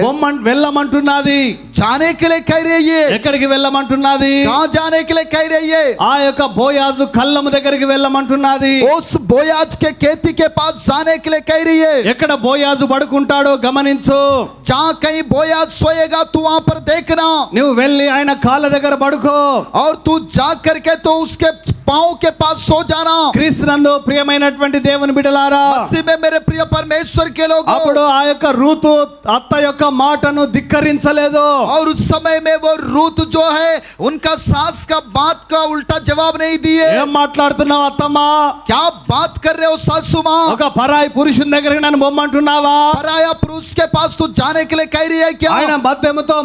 వెళ్ళమంటున్నది. जाने के लिए कह रही है. ఎక్కడికి వెళ్ళమంటున్నది? कहाँ जाने के लिए कह रही है? ఆ యొక్క బోయాజు కళ్ళము దగ్గరికి వెళ్ళమంటున్నది. उस बोयाज के खेती के पास जाने के लिए कह रही है. ఎక్కడ బోయాజు పడుకుంటాడో గమనించు. जहाँ कहीं बोयाज सोएगा तू वहाँ पर देखना. నువ్వు వెళ్ళి ఆయన కాళ్ళ దగ్గర పడుకో. और तू जा करके तो उसके पाँव के पास सो जाना. క్రీస్తునందు ప్రియమైనటువంటి దేవుని బిడ్డలారా, मसीह में मेरे प्रिय परमेश्वर के लोग, అప్పుడు ఆ యొక్క రూతు అత్త యొక్క మాటను ధిక్కరించలేదు. और उस समय में वो रूत जो है उनका सास का बात का उल्टा जवाब नहीं दिए. ఏం మాట్లాడుతున్నావు అత్తమ్మా? क्या बात कर रहे हो सासू माँ? ఒక పరాయి పురుషుని దగ్గరికి నన్ను బొమ్మంటున్నావా? पराया पुरुष के पास तू जाने के लिए कह रही है क्या? ఆయన మద్యముతో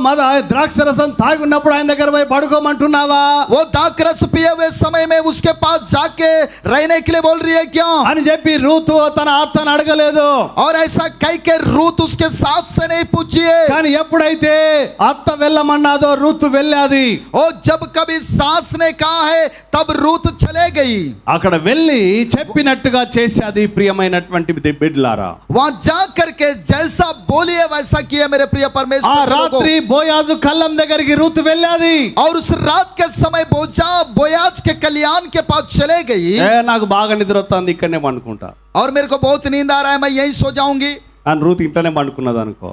ద్రాక్ష రసం తాగున్నప్పుడు ఆయన దగ్గర పోయి పడుకోమంటున్నావా? वो दाखरस पिए हुए समय में उसके पास जाके रहने के लिए बोल रही है क्या? అని చెప్పి రూతు తన అత్తను అడగలేదు. और ऐसा कह के रूत उसके सास से नहीं पूछी है. కానీ ఎప్పుడైతే అత్త వెళ్ళమన్నాదో రూతు వెళ్ళాది. और जब कभी सास ने कहा है तब रूत चले गई. అక్కడ వెళ్ళి చెప్పినట్టుగా చేసేది ప్రియమైనటువంటి బిడ్డలారా. वहां जा करके जैसा बोलिए वैसा किए मेरे प्रिय परमेश्वर. ఆ రాత్రి బోయాజు కళ్ళం దగ్గరికి రూతు వెళ్ళాది. और उस रात के समय बोयाज के कल्याण के पास चले गई. నాకు బాగా నిద్ర వస్తుంది, ఇక్కడనే పండుకుంటా. और मेरे को बहुत नींद आ रहा है, मैं यहीं सो जाऊंगी. అని రూతు ఇంట్లోనే పండుకున్నది అనుకో.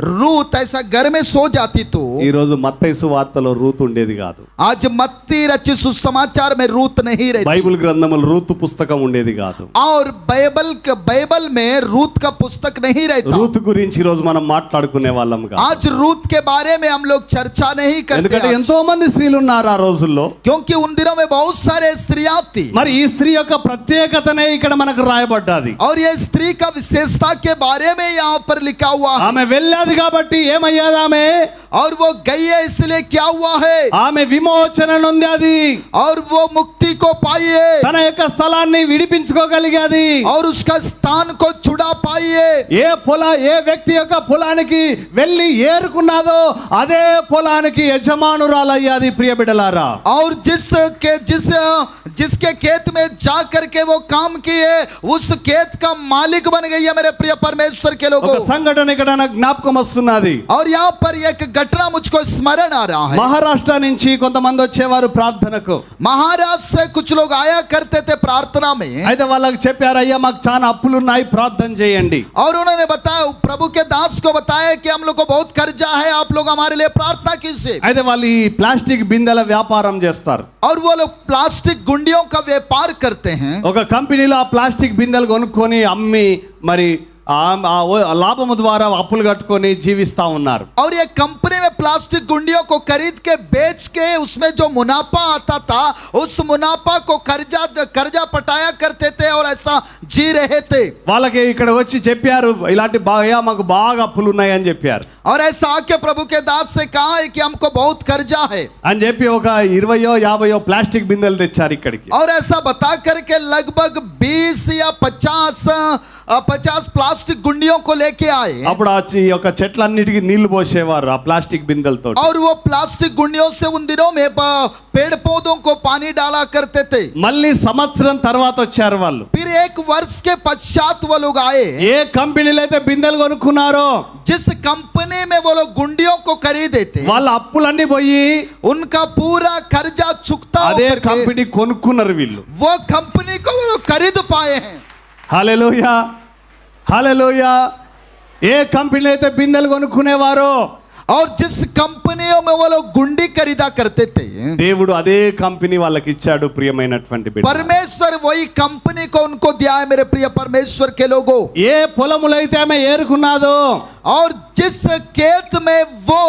रूत ऐसा घर में सो जाती तो ఈ రోజు మత్తయి సువార్తలో రూతు ఉండేది కాదు. आज मत्ती रचित सुसमाचार में रूत नहीं रहती బైబిల్ గ్రంథములో రూతు పుస్తకం ఉండేది కాదు. और बाइबल में रूत का पुस्तक नहीं रहता. రూతు గురించి ఈ రోజు మనం మాట్లాడుకునే వాళ్ళం కాదు. आज रूत के बारे में हम लोग चर्चा नहीं ఎందుకంటే करते ఎంతో మంది స్త్రీలు ఉన్నారు ఆ రోజుల్లో. क्योंकि उन दिनों में बहुत सारे स्त्रियां थी మరి ఈ స్త్రీ యొక్క ప్రత్యేకతనే ఇక్కడ మనకు రాయబడ్డది. और ये स्त्री का विशेषता के बारे में यहाँ पर लिखा हुआ है. ఆమె వెళ్ళేది కాబట్టి ఏమయ్యేది ఆమె? और वो गई है इसलिए क्या हुआ है? ఆమె విమోచన నొందేది. और वो मुक्ति को पाई है తన యొక్క స్థలాన్ని విడిపించుకోగలిగేది. और उसका स्थान को छुड़ा पाई है. ఏ వ్యక్తి యొక్క పొలానికి వెళ్ళి ఏరుకున్నాదో అదే పొలానికి యజమానురాలయ్యాది. ప్రియ బిడ్డలారా, और जिसके खेत में जा करके वो काम किए उस खेत का मालिक बन गई है मेरे प्रिय परमेश्वर के लोगों. ఒక సంఘటన ఇక్కడ నాకు జ్ఞాపకం వస్తున్నది. और यहाँ पर एक घटना मुझको स्मरण आ रहा है. మహారాష్ట్ర నుంచి కొంతమంది వచ్చేవారు ప్రార్థనకు. महाराष्ट्र से कुछ लोग आया करते थे प्रार्थना में. అయితే వాళ్ళకి చెప్పారు, అయ్యా మాకు చాలా అప్పులు ఉన్నాయి, ప్రార్థన చేయండి. और उन्होंने बताया, प्रभु के दास को बताया कि हम लोग को बहुत कर्जा है, आप लोग हमारे लिए प्रार्थना कीजिए. అయితే వాళ్ళు ఈ ప్లాస్టిక్ బిందెల వ్యాపారం చేస్తారు. और वो लोग प्लास्टिक गुंडियों का व्यापार करते हैं. ఒక కంపెనీలో ఆ ప్లాస్టిక్ బిందెలు కొనుక్కొని అమ్మి మరి లాభము ద్వారా అప్పులు కట్టుకొని జీవిస్తా ఉన్నారు. और ये कंपनी में प्लास्टिक गुंडियों को खरीद के बेच के उसमें जो मुनाफा आता था उस मुनाफा को कर्जा पटाया करते थे और ऐसा जी रहे थे. వాళ్ళకి ఇక్కడ వచ్చి చెప్పారు, ఇలాంటి మాకు బాగా అప్పులు ఉన్నాయి అని చెప్పారు. और ऐसा आके प्रभु के दास से कहा है कि हमको बहुत कर्जा है అని చెప్పి ఒక 20-50 ప్లాస్టిక్ బిందెలు తెచ్చారు ఇక్కడికి. और ऐसा बता करके लगभग 20 या 50 प्लास्टिक गुंडियों को लेके आए. అప్పుడు ఈ యొక్క చెట్లన్నిటికీ నీళ్లు పోసేవారు ఆ ప్లాస్టిక్ బిందెలతో. और वो प्लास्टिक गुंडियों से उन दिनों में पेड़ पौधों को पानी डाला करते थे. మళ్ళీ సంవత్సరం తర్వాత వచ్చారు వాళ్ళు. फिर एक वर्ष के पश्चात वो लोग आए. ఏ కంపెనీలో అయితే బిందెలు కొనుక్కున్నారో जिस कंपनी में वो लोग गुंडियों को खरीदे थे వాళ్ళ అప్పులన్నీ పోయి उनका पूरा कर्जा चुकता అదే होकर के కంపెనీ కొనుక్కున్నారు వీళ్ళు. वो कंपनी को वो लोग खरीद पाए हैं. హల్లెలూయా, హల్లెలూయా. ఏ కంపెనీ అయితే బిందెలు కొనుక్కునేవారో और जिस कंपनियों में वो लोग गुंडी खरीदा करते थे దేవుడు అదే కంపెనీ వాళ్ళకి ఇచ్చాడు. ప్రియమైనటువంటి బిడ్డ, परमेश्वर वही कंपनी को उनको दिया है मेरे प्रिय परमेश्वर के लोगों. ఏ పొలములైతే ఆమె ఏరుకున్నాదో और जिस खेत में वो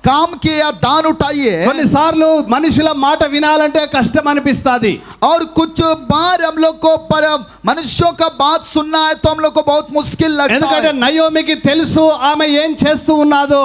काम किया दान उठाइए. కొన్నిసార్లు మనుషుల మాట వినాలంటే కష్టం అనిపిస్తాది. और कुछ बार हम लोग को पर मनुष्यों का बात सुनना है तो हम लोग को बहुत मुश्किल लगता ఎందుకంటే है. నయోమికి తెలుసు ఆమె ఏం చేస్తూ ఉన్నాదో.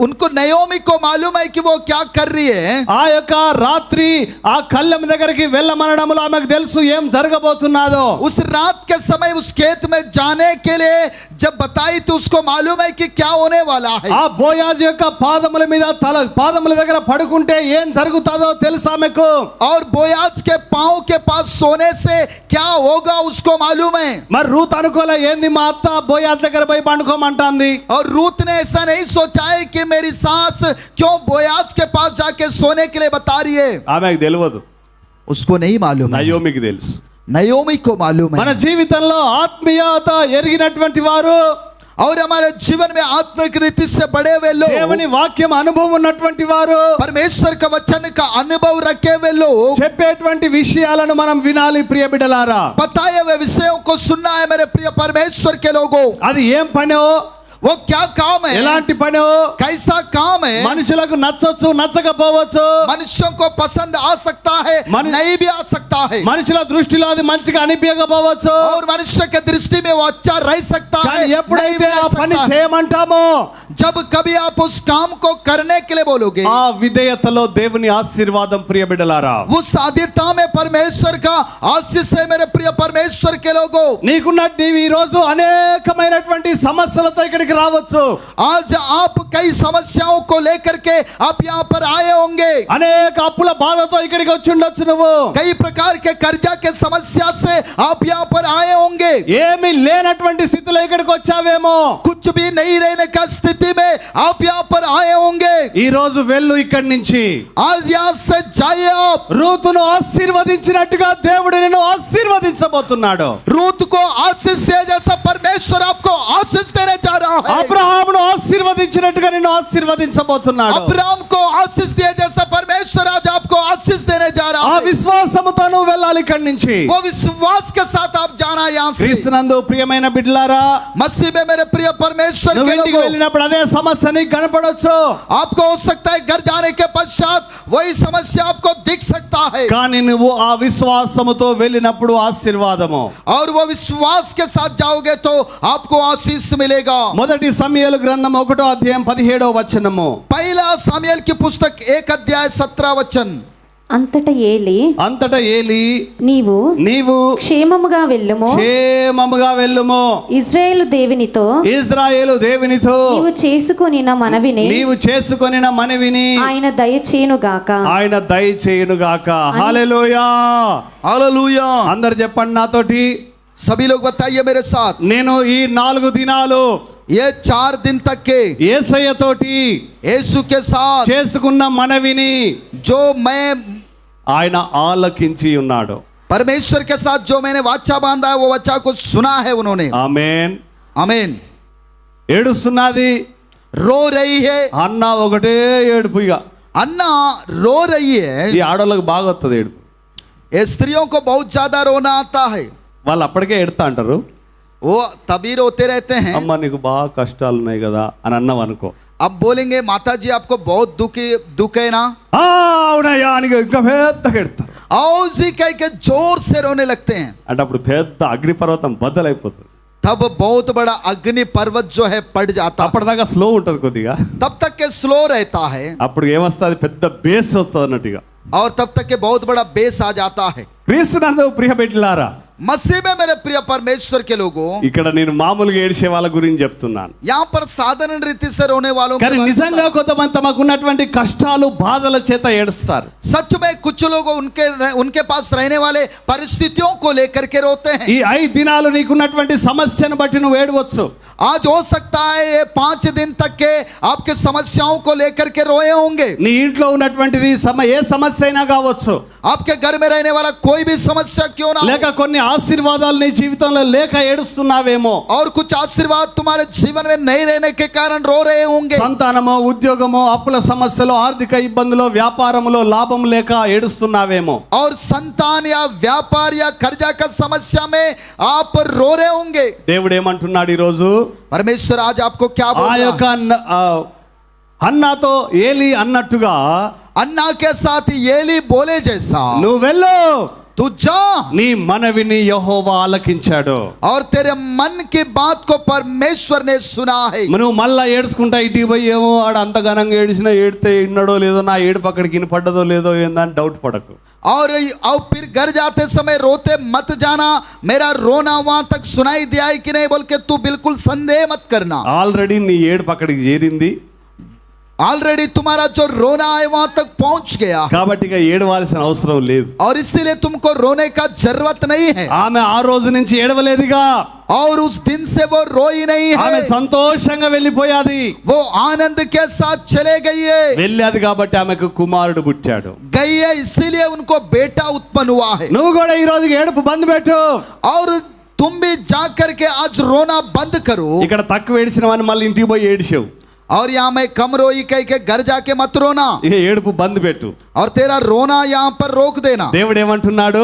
उनको नयोमी को मालूम है कि वो क्या कर रही है. ఆ యొక్క రాత్రి ఆ కళ్ళెం దగ్గరికి వెళ్ళమనడంలో ఆమెకు తెలుసు ఏం జరగబోతున్నాదో. उस रात के समय उस खेत में जाने के लिए जब बताई तो उसको मालूम है कि क्या होने वाला है. ఆ బోయాజు యొక్క పాదముల దగ్గర పడుకుంటే ఏం జరుగుతాదో తెలుసు ఆమెకు. और बोयाज के पांव के पास सोने से क्या होगा उसको मालूम है. మరి రూత్ అనుకోలే, ఏంది మా అత్త బోయాజ్ దగ్గర పోయి పండుకోమంటాంది. और रूत ने ऐसा नहीं सोचा है कि मेरी सास क्यों बोयाज के पास जाके सोने के लिए बता रही है. ఆమెకు తెలియదు, उसको नहीं मालूम है. నయోమికి తెలుసు. नयोमी को मालूम మన है. జీవితంలో ఆత్మీయత ఎరిగినటువంటి వారు, और हमारे जीवन में आत्मिक रीति से बड़े हुए लोग, దేవుని వాక్యం అనుభవం ఉన్నటువంటి వారు, परमेश्वर का वचन का अनुभव रखे हुए लोग చెప్పేటువంటి విషయాలను మనం వినాలి. ప్రియ బిడ్డలారా, बताए हुए विषयों को सुनना है मेरे प्रिय परमेश्वर के लोगों. అది ఏం పనో, वो क्या काम है, ఎలాంటి పనో, कैसा काम है. మనుషులకు నచ్చొచ్చు, నచ్చకపోవచ్చు. मनुष्यों को पसंद आ सकता है, नहीं भी आ सकता है. మనుషుల దృష్టిలో అది మంచిగా అనిపించకపోవచ్చు. और मनुष्य के दृष्टि में वो अच्छा रह सकता है, కానీ नहीं भी ఎప్పుడైతే रह ఆ పని सकता है. చేయమంటామో जब कभी आप उस काम को करने के लिए बोलोगे, ఆ విధేయతలో దేవుని ఆశీర్వాదం. ప్రియ బిడ్డలారా, उस आदित्यता में परमेश्वर का आशीष है मेरे प्रिय परमेश्वर के लोगों. నీకున్నట్టు నీవు ఈ రోజు అనేకమైనటువంటి సమస్యలతో ఇక్కడికి రావచ్చు. आज आप कई समस्याओं को लेकर के आप यहाँ पर आए होंगे. అనేక అప్పుల బాధతో ఇక్కడికి వచ్చి ఉండొచ్చు. నువ్వు कई प्रकार के कर्जा के समस्या से आप यहाँ पर आए होंगे. ఏమీ లేనటువంటి స్థితిలో ఇక్కడికి వచ్చావేమో. कुछ भी नहीं रहने का स्थिति में आप यहाँ पर आए होंगे. ఈ రోజు వెళ్ళు ఇక్కడి నుంచి. आज यहाँ से जाइए. आप రూతును ఆశీర్వదించినట్టుగా దేవుడు నిన్ను ఆశీర్వదించబోతున్నాడు. रूत को आशीष दे जैसा परमेश्वर आपको आशीष देने जा रहा है। అబ్రహామును ఆశీర్వదించినట్టుగా నిన్ను ఆశీర్వదించబోతున్నాడు. अब्राहम को आशीष दिया जैसा परमेश्वर आज आपको आशीष देने जा रहा ఆ है। విశ్వాసముతో నువ్వు వెళ్ళాలి ఇక్కడి నుంచి. वो विश्वास के साथ आप जाना यहाँ से। క్రీస్తునందు ప్రియమైన బిడ్డలారా, मसीह में मेरे प्रिय परमेश्वर నువ్వు के ఇంటికి लोगों, వెళ్ళినప్పుడు అదే సమస్య నీకు కనపడొచ్చు. आपको हो सकता है घर जाने के पश्चात वही समस्या आपको दिख सकता है, కానీ నువ్వు ఆ విశ్వాసముతో వెళ్ళినప్పుడు ఆశీర్వాదము. और वो विश्वास के साथ जाओगे तो आपको आशीष मिलेगा। మొదటి సమూయేలు గ్రంథం 1వ అధ్యాయం 17వ వచనము. पहला सामुएल की पुस्तक 1 अध्याय 17 वचन। అంతట ఏలి నీవు క్షేమముగా వెళ్ళుము, క్షేమముగా వెళ్ళుము, ఇజ్రాయేలు దేవునితో నీవు చేసుకొనిన మనవిని ఆయన దయచేయునుగాక. హల్లెలూయా, हालेलुया। అందరు చెప్పండి నాతోటి. सभी लोग बताइए मेरे साथ। నేను ఈ 4 దినాలు ये 4 दिन तक के యేసయ్య తోటి यीशु के साथ చేసుకున్న మనవిని जो मैं ఆయన ఆలకించి ఉన్నాడు. परमेश्वर के साथ जो मैंने वाचा बांधा है वो वाचा को सुना है उन्होंने। ఆమేన్. आमीन। ఏడుస్తున్నది, रो रही है అన్న ఒకటే ఏడుపు. ఇక अन्ना रो रही है। ఈ ఆడోళ్ళకి బాగా వస్తుంది ఏడుపు. ये स्त्रियों को बहुत ज्यादा रोना आता है। వాళ్ళు అప్పటికే ఏడుతా అంటారు. वो तभी रोते रहते हैं। అమ్మ నీకు బాగా కష్టాలు ఉన్నాయి కదా అని అన్నావు అనుకో. अब बोलेंगे माता जी आपको बहुत दुख है ना। అవునయ్యా అని ఇంకా పెద్దగా ఎడతారు. आओ जी कह के जोर से रोने लगते हैं। అంటే అప్పుడు పెద్ద అగ్నిపర్వతం బద్దలైపోతుంది. तब बहुत बड़ा अग्नि पर्वत जो है पड़ जाता है। అప్పటిదాకా స్లో ఉంటుంది కొద్దిగా. तब तक के स्लो रहता है అప్పుడు ఏమొస్తుంది, పెద్ద బేస్ వస్తుంది అన్నట్టుగా. और तब तक के बहुत बड़ा बेस आ जाता है। క్రీస్తునందు ప్రియ బిడ్డలారా, मसीह में मेरे प्रिय परमेश्वर के लोगों, ఇక్కడ నేను మామూలుగా ఏడ్చే వాళ్ళ గురించి చెప్తున్నాను. यहाँ पर साधारण रीति से रोने वालों కానీ నిజంగా కొంతమంది తమకున్నటువంటి కష్టాలు బాధల చేత ఏడుస్తారు. सच में कुछ लोग उनके पास रहने वाले परिस्थितियों को लेकर के रोते हैं। ఈ 5 దినాలు నీకున్నటువంటి సమస్యను బట్టి నువ్వు ఏడవచ్చు. आज हो सकता है ये 5 दिन तक के आपके समस्याओं को लेकर के रोए होंगे। నీ ఇంట్లో ఉన్నటువంటిది ఏ సమస్య అయినా కావచ్చు. आपके घर में रहने वाला कोई भी समस्या क्यों ना లేక కొన్ని ఆశీర్వాదాలు నీ జీవితంలో లేక ఏడుస్తున్నావేమో. और कुछ आशीर्वाद तुम्हारे जीवन में नहीं रहने के कारण रो रहे होंगे। సంతానమో, ఉద్యోగమో, అప్పుల సమస్యలు, ఆర్థిక ఇబ్బందులు, వ్యాపారంలో లాభం లేక ఏడుస్తున్నావేమో. और संतान या व्यापार या कर्जा का समस्या में आप रो रहे होंगे। దేవుడు ఏమంటున్నాడు ఈ రోజు? परमेश्वर आज आपको क्या बोल ఆ रहा యొక్క है? హన్నాతో ఏలి అన్నట్టుగా अन्ना के साथ ఏలి बोले जैसा నువ్వు వెళ్ళు, तू जा, నీ మనవిని యెహోవా ఆలకించాడు. और तेरे मन की बात को परमेश्वर ने सुना है। నువ్వు మళ్ళా ఏడుచుకుంటా ఇంటికి పోయి ఏమో ఆడ అంత ఘనంగా ఏడిచినా ఏడితే ఇన్నడో లేదో, నా ఏడుపు అక్కడికి వినపడ్డదో లేదో ఏందని డౌట్ పడకు. और फिर घर जाते समय रोते मत जाना, मेरा रोना वहां तक सुनाई दिया है कि नहीं बोल के तू बिल्कुल संदेह मत करना। ఆల్రెడీ నీ ఏడుపు అక్కడికి చేరింది ऑलरेडी तुम्हारा जो रोना है वहां तक पहुंच गया, కాబట్టి ఇక ఏడవాల్సిన అవసరం లేదు. और इसीलिए तुमको रोने का जरूरत नहीं है। ఆమె ఆ రోజు నుంచి ఏడవలేదుగా, और उस दिन से वो रोई नहीं ఆమె है, సంతోషంగా వెళ్ళిపోయాది. वो आनंद के साथ चले गई है। వెళ్ళాది కాబట్టి ఆమెకు కుమారుడు పుట్టాడు. गई है इसीलिए उनको बेटा उत्पन्न हुआ है। నువ్వు కూడా ఈ రోజు ఏడుపు బంద్ పెట్టు. और तुम भी जाकर के आज रोना बंद करो। ఇక్కడ తక్కువ ఏడిచిన వాడిని మళ్ళీ ఇంటికి పోయి ఏడిచావు. और यहाँ मैं कम रोई कह के घर जाके मत रोना, ఇక ఏడుపు బంద్ పెట్టు. और तेरा रोना यहाँ पर रोक देना। దేవుడు ఏమంటున్నాడు?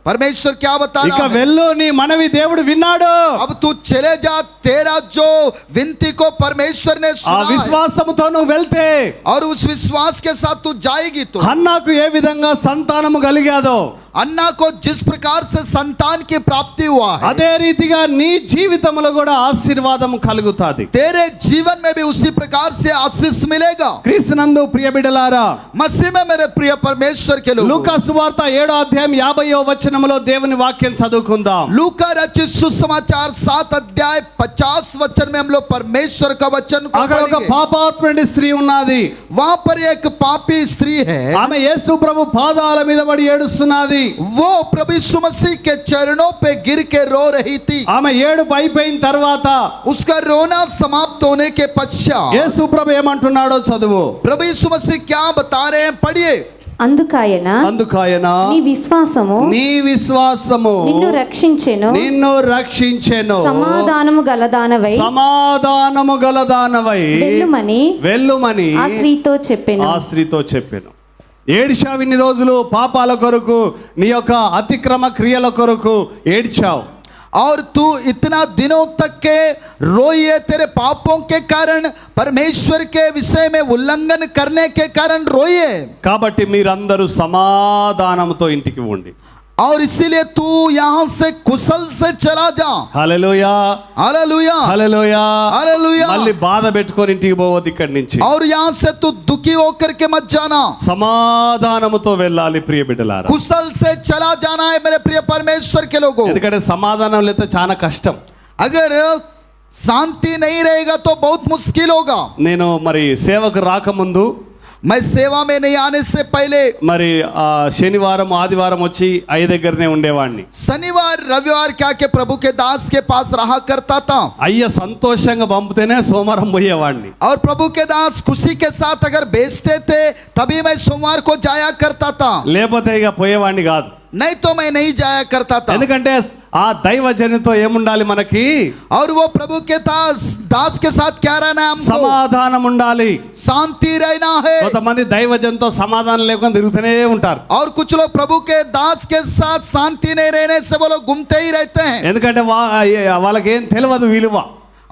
परमेश्वर क्या बता ఇక रहा है? వెళ్ళు, నీ మనవి దేవుడు విన్నాడు. अब तू चले जा, तेरा जो विनती को परमेश्वर ने ఆ सुना है। విశ్వాసముతో నువ్వు వెళ్తే और उस विश्वास के साथ तू जाएगी तो హన్నాకు ఏ విధంగా సంతానము కలిగాదో अन्ना को जिस प्रकार से संतान की प्राप्ति हुआ है, అదే రీతిగా నీ జీవితంలో కూడా ఆశీర్వాదం కలుగుతాది. तेरे जीवन में भी उसी प्रकार से आशीष मिलेगा। క్రీస్తునందు ప్రియ బిడ్డలారా, मसीह में मेरे प्रिय परमेश्वर के लोग, లూకా సువార్త 7వ అధ్యాయం 50వ వచనములో దేవుని వాక్యం చదువుకుందాం. लूका रचित सुसमाचार 7 अध्याय 50 वचन में हम लोग परमेश्वर का वचन को అక్కడ ఒక पढ़ेंगे। పాపాత్ముడి స్త్రీ ఉన్నది. वहां पर एक पापी स्त्री है, ఆమె యేసు ప్రభు పాదాల మీద పడి ఏడుస్తున్నది. वो प्रभु यीशु मसीह के चरणों पे गिर के रो रही थी। ఆమె ఏడుపు అయిపోయిన తర్వాత उसका रोना समाप्त होने के पश्चात యేసు ప్రభు ఏమంటున్నాడో చదువు. प्रभु यीशु मसीह क्या बता रहे हैं, पढ़िए। అందుకాయన నీ విశ్వాసము నిన్ను రక్షించెను. సమాధానము గలదానవై వెళ్ళుమని ఆ స్త్రీతో చెప్పెను. ఏడ్చావు ఇన్ని రోజులు పాపాల కొరకు, నీ యొక్క అతిక్రమ క్రియల కొరకు ఏడ్చావు. और तू इतना दिनों तक के रोए, तेरे पापों के कारण, परमेश्वर के विषय में उल्लंघन करने के कारण रोए. కాబట్టి మీరందరూ సమాధానంతో ఇంటికి ఉండి, और इसीलिए तू यहाँ से कुशल से चला जा. హల్లెలూయా, हालेलुया, హల్లెలూయా, हालेलुया. మళ్ళీ బాధ పెట్టుకొని ఇంటికి పోవద్దు ఇక్కడి నుంచి. और यहाँ से तू दुखी होकर के मत जाना. సమాధానముతో వెళ్ళాలి ప్రియ బిడ్డలారా. कुशल से चला जाना है मेरे प्रिय परमेश्वर के लोगों. ఎందుకంటే సమాధానం లేకపోతే చాలా కష్టం. अगर शांति नहीं रहेगा तो बहुत मुश्किल होगा. నేను మరి సేవకు రాకముందు, मैं सेवा में नहीं आने से पहले, మరి శనివారం ఆదివారం వచ్చి అయ్య దగ్గరనే ఉండేవాడిని. शनिवार रविवार क्या के प्रभु के दास के पास रहा करता था. అయ్య సంతోషంగా పంపితేనే సోమవారం పోయేవాడిని. और प्रभु के दास खुशी के साथ अगर भेजते थे तभी मैं सोमवार को जाया करता था, లేకపోతే ఇక పోయేవాడిని కాదు. नहीं तो मैं नहीं जाया करता था. ఎందుకంటే ఆ దైవజనుతో ఏముండాలి మనకి? और वो प्रभु के दास के साथ क्या रहना है हमको? సమాధానం ఉండాలి, शांति रहना है. కొంతమంది దైవజనుతో సమాధానం లేకుండా తిరుగుతూనే ఉంటారు. और कुछ लोग प्रभु के दास के साथ शांति नहीं रहने से वो लोग घूमते ही रहते हैं. ఎందుకంటే వాళ్ళకి ఏం తెలియదు విలువ.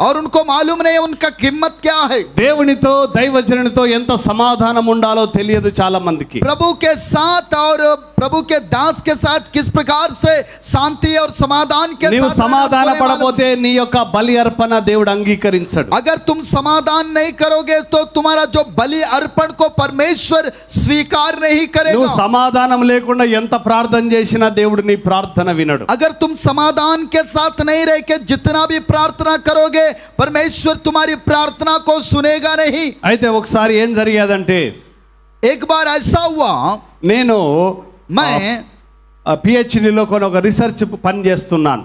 और उनको मालूम नहीं उनका कीमत क्या है. దేవునితో దైవజనునితో ఎంత సమాధానం ఉండాలో తెలియదు చాలా మందికి. प्रभु के साथ और प्रभु के दास के साथ किस प्रकार से शांति और समाधान के నీవు साथ సమాధాన పడపోతే నీ యొక్క బలి అర్పణ దేవుడు అంగీకరించడు. अगर तुम समाधान नहीं करोगे तो तुम्हारा जो बलि अर्पण को परमेश्वर स्वीकार नहीं करेगा. నువ్వు సమాధానం లేకుండా ఎంత ప్రార్థన చేసినా దేవుడు నీ ప్రార్థన వినడు. अगर तुम समाधान के साथ नहीं रह के जितना भी प्रार्थना करोगे परमेश्वर तुम्हारी प्रार्थना को सुनेगा नहीं. అయితే ఒకసారి ఏం జరిగేదంటే, एक बार ऐसा हुआ, నేను मैं పిహెచ్డిలో ఒక రీసెర్చ్ పని చేస్తున్నాను.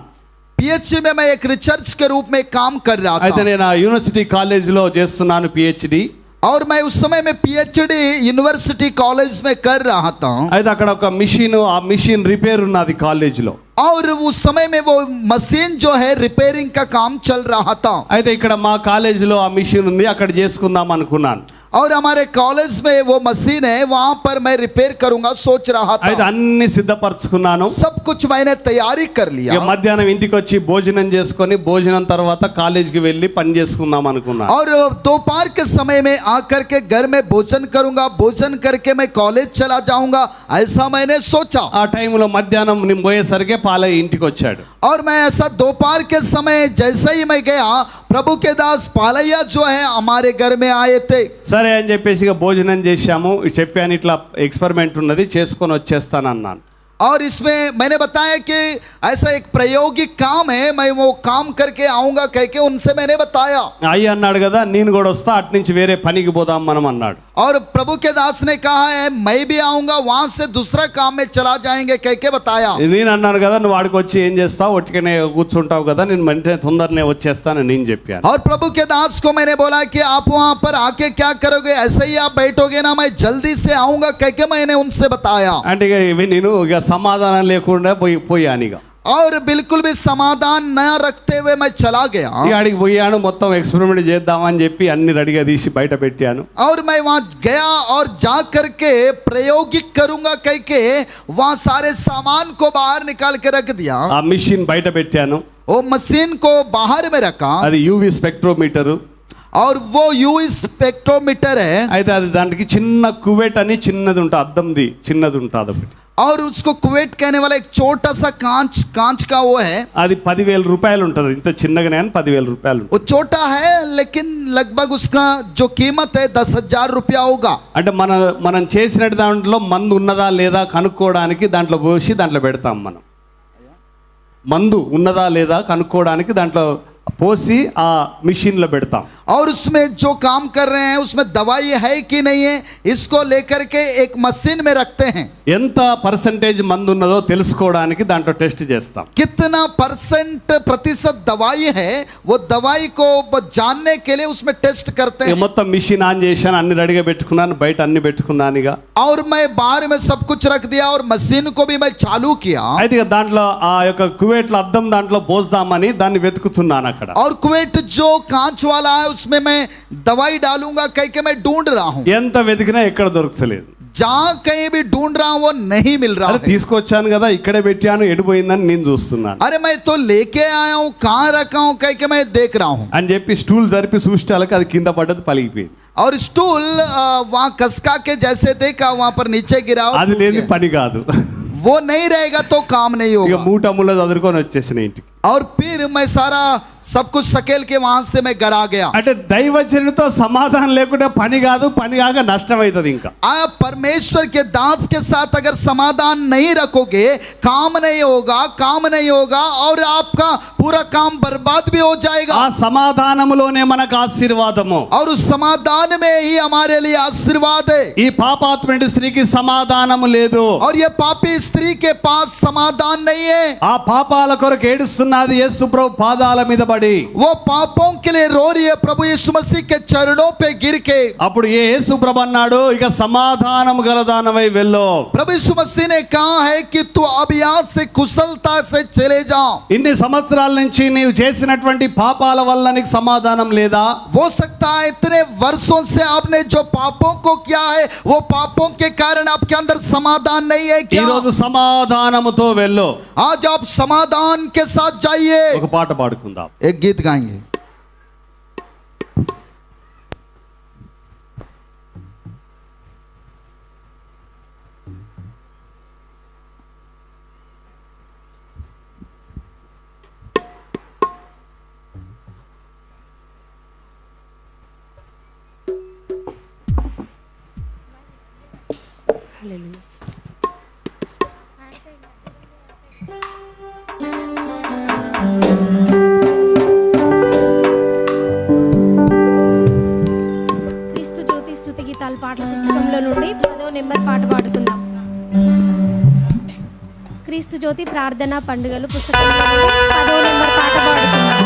पीएचडी में मैं एक रिसर्च के रूप में काम कर रहा అయితే था. నేను యూనివర్సిటీ కాలేజీలో చేస్తున్నాను పిహెచ్డి. और मैं उस समय में पीएचडी यूनिवर्सिटी कॉलेज में कर रहा था. అయితే అక్కడ ఒక మిషన్, ఆ మిషన్ రిపేర్ ఉన్నది కాలేజీలో. और उस समय में वो मशीन जो है रिपेयरिंग का काम चल रहा था. అయితే ఇక్కడ మా కాలేజీలో ఆ మిషన్ ఉంది, అక్కడ చేసుకుందాం అనుకున్నాను. और हमारे कॉलेज में वो मशीन है, वहां पर मैं रिपेयर करूंगा सोच रहा అయితే था. అన్ని సిద్ధపరచుకున్నాను. सब कुछ मैंने तैयारी कर ఇక लिया. మధ్యాహ్నం ఇంటికి వచ్చి భోజనం చేసుకొని, భోజనం తర్వాత కాలేజీకి వెళ్ళి పని చేసుకుందాం అనుకున్నాను. और दोपहर के समय में आकर के घर में भोजन करूंगा, भोजन करके मैं कॉलेज चला जाऊंगा, ऐसा मैंने सोचा. ఆ టైంలో మధ్యాహ్నం నేను పోయేసరికి పాలయ్య ఇంటికి వచ్చాడు. और मैं ऐसा दोपहर के समय जैसे ही मैं गया, प्रभु के दास पालैया जो है हमारे घर में आए थे. సరే అని చెప్పేసి ఇక భోజనం చేశాము. చెప్పాను ఇట్లా ఎక్స్పెరిమెంట్ ఉన్నది, చేసుకొని వచ్చేస్తాను అన్నాను. और इसमें मैंने बताया कि ऐसा एक प्रायोगिक काम है, मैं वो काम करके आऊंगा कह के उनसे मैंने बताया. అయ్య అన్నాడు కదా, నేను కూడా వస్తా, అటు నుంచి వేరే పనికి పోదాం మనం అన్నాడు. और प्रभु के दास ने कहा है मैं भी आऊंगा, वहां से दूसरा काम में चला जाएंगे कह के बताया. నేను అన్నాను కదా, నువ్వు వాడికి వచ్చి ఏం చేస్తావు, ఒట్టిగానే కూర్చుంటావు కదా, నేను వెంటనే తొందరనే వచ్చేస్తానని నేను చెప్పాను. और प्रभु के दास को मैंने बोला कि आप वहां पर आके क्या करोगे, ऐसे ही आप बैठोगे ना, मैं जल्दी से आऊंगा कह के मैंने उनसे बताया. అంటే ఇక నేను ఇక సమాధానం లేకుండా పోయాను. ఇక और बिल्कुल भी समाधान न रखते हुए मैं चला गया. ఇక ఆడికి పోయాను, మొత్తం ఎక్స్పెరిమెంట్ చేద్దామని చెప్పి అన్ని రెడీగా తీసి బయట పెట్టాను. और मैं वहां गया और जा करके प्रायोगिक करूंगा कह के वहां सारे सामान को बाहर निकाल के रख दिया. ఆ మిషన్ బయట పెట్టాను. वो मशीन को बाहर में रखा. అది యూవి స్పెక్ట్రోమీటరు. और वो यूवी स्पेक्ट्रोमीटर है. అయితే అది దానికి చిన్న కువెట్ అని చిన్నది ఉంటుంది, అద్దంది చిన్నది ఉంటుంది ఒకటి. और उसको कुवेट कहने वाला एक छोटा सा कांच का वो है. అది 10,000 రూపాయలు ఉంటుంది, ఇంత చిన్నగానే 10,000 రూపాయలు. वो छोटा है लेकिन लगभग उसका जो कीमत है 10,000 रुपया होगा. అంటే మనం చేసిన దాంట్లో మందు ఉన్నదా లేదా కనుక్కోవడానికి దాంట్లో పోసి దాంట్లో పెడతాం. మనం మందు ఉన్నదా లేదా కనుక్కోవడానికి దాంట్లో పోసి ఆ మిషన్ లో పెడతాం. और उसमें जो काम कर रहे हैं उसमें दवाई है कि नहीं है, इसको लेकर के एक मशीन में रखते हैं. ఎంత పర్సెంటేజ్ మందు ఉన్నదో తెలుసుకోవడానికి దాంట్లో టెస్ట్ చేస్తాం. कितना प्रतिशत दवाई है वो दवाई को जानने के लिए उसमें टेस्ट करते हैं. మొత్తం మిషన్ ఆన్ చేశాను, అన్ని రెడీగా పెట్టుకున్నాను, బయట అన్ని పెట్టుకున్నానుగా. और मैं बाहर में सब कुछ रख दिया और मशीन को भी मैं चालू किया. అయితే దాంట్లో ఆ యొక్క కువైట్లో అద్దం దాంట్లో పోద్దామని దాన్ని వెతుకుతున్నాను అక్కడ. और कुवैट जो कांच वाला है उसमें मैं दवाई डालूंगा कह के मैं ढूंढ रहा हूँ. ఎంత వెతికినా ఎక్కడ దొరకలేదు. जहाँ कहीं भी ढूंढ रहा हूँ वो नहीं मिल रहा है. తీసుకొచ్చాను కదా, ఇక్కడే పెట్టాను, ఎడిపోయిందని నేను చూస్తున్నాను. अरे मैं तो लेके आया हूँ, कहाँ रखा हूँ कह के मैं देख रहा हूँ. అని చెప్పి స్టూల్ జరిపి చూసేటాలకు అది కింద పడ్డది, పలిగిపోయింది. और स्टूल वहाँ कसका के जैसे देखा वहाँ पर नीचे गिरा. అది లేని పని కాదు. वो नहीं रहेगा तो काम नहीं ఇక होगा. మూట ముళ్ళ చదువుకొని వచ్చేసిన ఇంటికి. और फिर मैं सारा सब कुछ सकेल के वहां से मैं घर आ गया. అంటే దైవజనుడితో సమాధానం లేకుండా పని కాదు, పని కాక నష్టం అవుతుంది. ఇంకా आप परमेश्वर के दास के साथ अगर समाधान नहीं रखोगे काम नहीं होगा, काम नहीं होगा और आपका पूरा काम बर्बाद भी हो जाएगा. ఆ సమాధానములోనే మనకు ఆశీర్వాదము. और उस समाधान में ही हमारे लिए आशीर्वाद है. ఈ పాపాత్ముడి స్త్రీకి సమాధానము లేదు. और ये पापी स्त्री के पास समाधान नहीं है. ఆ పాపాల కొరకు ఏడుస్తున్నది యేసు ప్రభు పాదాల మీద పడి. वो पापों के लिए रो रही है प्रभु यीशु मसीह के चरणों पे गिर के. అప్పుడు యేసు ప్రభు అన్నాడు, ఇక సమాధానము గలదానవై వెళ్ళు. प्रभु यीशु मसीह ने कहा है कि तू अब यहाँ से कुशलता से चले जाओ. ఇన్ని సంవత్సరాల నుంచి నీవు చేసినటువంటి పాపాల వల్ల నీకు సమాధానం లేదా? हो सकता है इतने वर्षों से आपने जो पापों को किया है वो पापों के कारण आपके अंदर समाधान नहीं है ఈ क्या? రోజు సమాధానముతో వెళ్ళు. आज आप समाधान के साथ जाइए. ఒక పాట పాడుకుందాం. एक गीत गाएंगे. క్రీస్తు జ్యోతి స్తుతి గీతాల పాటల పుస్తకంలో నుండి 10వ నెంబర్ పాట పాడుకుందాం. క్రీస్తు జ్యోతి ప్రార్థన పండుగలు పుస్తకంలో నుండి 10వ నెంబర్ పాట పాడుకుందాం.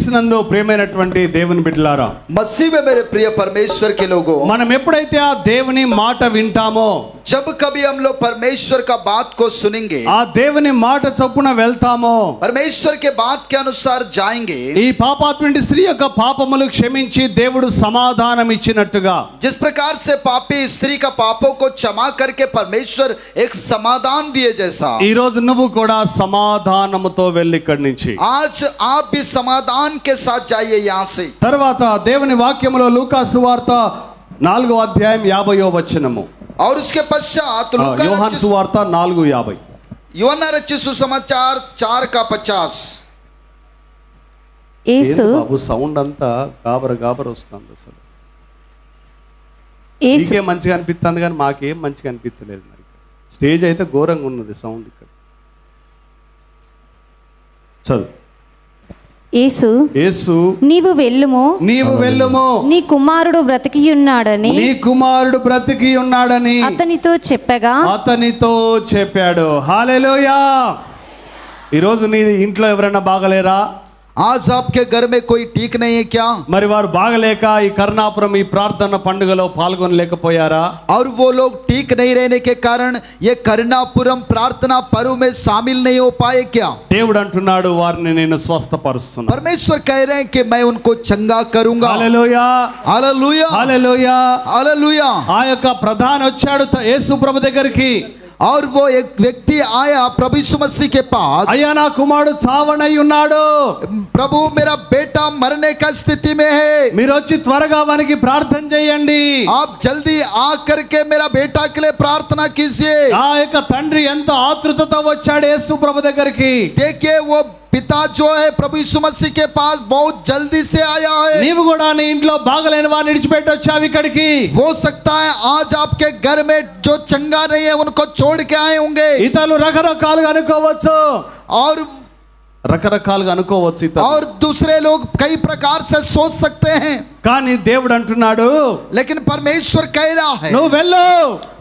క్రీస్తునందు ప్రియమైనటువంటి దేవుని బిడ్డలారా, मसीह में मेरे प्रिय परमेश्वर के लोगों, మనం ఎప్పుడైతే ఆ దేవుని మాట వింటామో, जब कभी हम लोग परमेश्वर का बात को सुनेंगे, ఆ దేవుని మాట చొప్పున వెళ్తామో, परमेश्वर के बात के अनुसार जाएंगे, ఈ పాపాత్ముడి స్త్రీ యొక్క పాపములు క్షమించి దేవుడు సమాధానం ఇచ్చినట్టుగా, जिस प्रकार से पापी स्त्री का पापों को क्षमा करके परमेश्वर एक समाधान दिए जैसा, ఈ రోజు నువ్వు కూడా సమాధానముతో వెళ్ళి ఇక్కడి నుంచి. आज आप भी समाधान के साथ जाइए यहाँ से। తర్వాత దేవుని వాక్యములో లూకా సువార్త 4వ అధ్యాయం 50వ వచనము, और उसके पश्चात యోహాను సువార్త 4:50. यूहन्ना रचित सुसमाचार 4:50। యేసు ఏంటి బాబు సౌండ్ అంతా గాబర వస్తుంది, అసలు యేసు నీకే మంచిగా అనిపిస్తుంది కానీ మాకేం మంచిగా అనిపించలేదు. మరి స్టేజ్ అయితే ఘోరంగా ఉన్నది సౌండ్. ఇక్కడ చదువు. యేసు నీవు వెళ్ళుము, నీ కుమారుడు బ్రతికియున్నాడని అతనితో చెప్పాడు. హల్లెలూయా. ఈరోజు నీ ఇంట్లో ఎవరైనా బాగలేరా? आज आपके घर में कोई ठीक नहीं है क्या? మరి వారు బాగలేక ఈ కరుణాపురం ఈ ప్రార్థన పండుగలో పాల్గొనలేకపోయారా? और वो लोग ठीक नहीं रहने के कारण ये करुणापुरम प्रार्थना पर्व में शामिल नहीं हो पाए क्या? దేవుడు అంటున్నాడు, వారిని నేను స్వస్థపరుస్తున్నాను. परमेश्वर कह रहे हैं कि मैं उनको चंगा करूंगा। హల్లెలూయా, हालेलुया, హల్లెలూయా, हालेलुया। ఆ యొక్క ప్రధాని వచ్చాడు యేసు ప్రభు దగ్గరికి. और वो एक व्यक्ति आया प्रभु यीशु मसीह के पास, అయ్యా నా కుమారుడు చావనై ఉన్నాడు, प्रभु मेरा बेटा मरने का स्थिति में है, మీరు వచ్చి త్వరగా వానికి ప్రార్థన చేయండి. आप जल्दी आ करके मेरा बेटा के लिए प्रार्थना कीजिए। ఆ యొక్క తండ్రి ఎంతో ఆతృతతో వచ్చాడు యేసు ప్రభు దగ్గరికి. देखिए वो पिता जो है प्रभु यीशु मसीह के पास बहुत जल्दी से आया है। నీవు కూడా నీ ఇంట్లో బాగలేని వారిని విడిచిపెట్టి వచ్చావు ఇక్కడికి. हो सकता है आज आपके घर में जो चंगा नहीं है उनको छोड़ के आए होंगे। ఇతరులు రకరకాలుగా అనుకోవచ్చు, और ఇతరులు. और दूसरे लोग कई प्रकार से सोच सकते हैं, కానీ దేవుడు అంటున్నాడు, लेकिन परमेश्वर कह रहा है నువ్వు వెళ్ళు,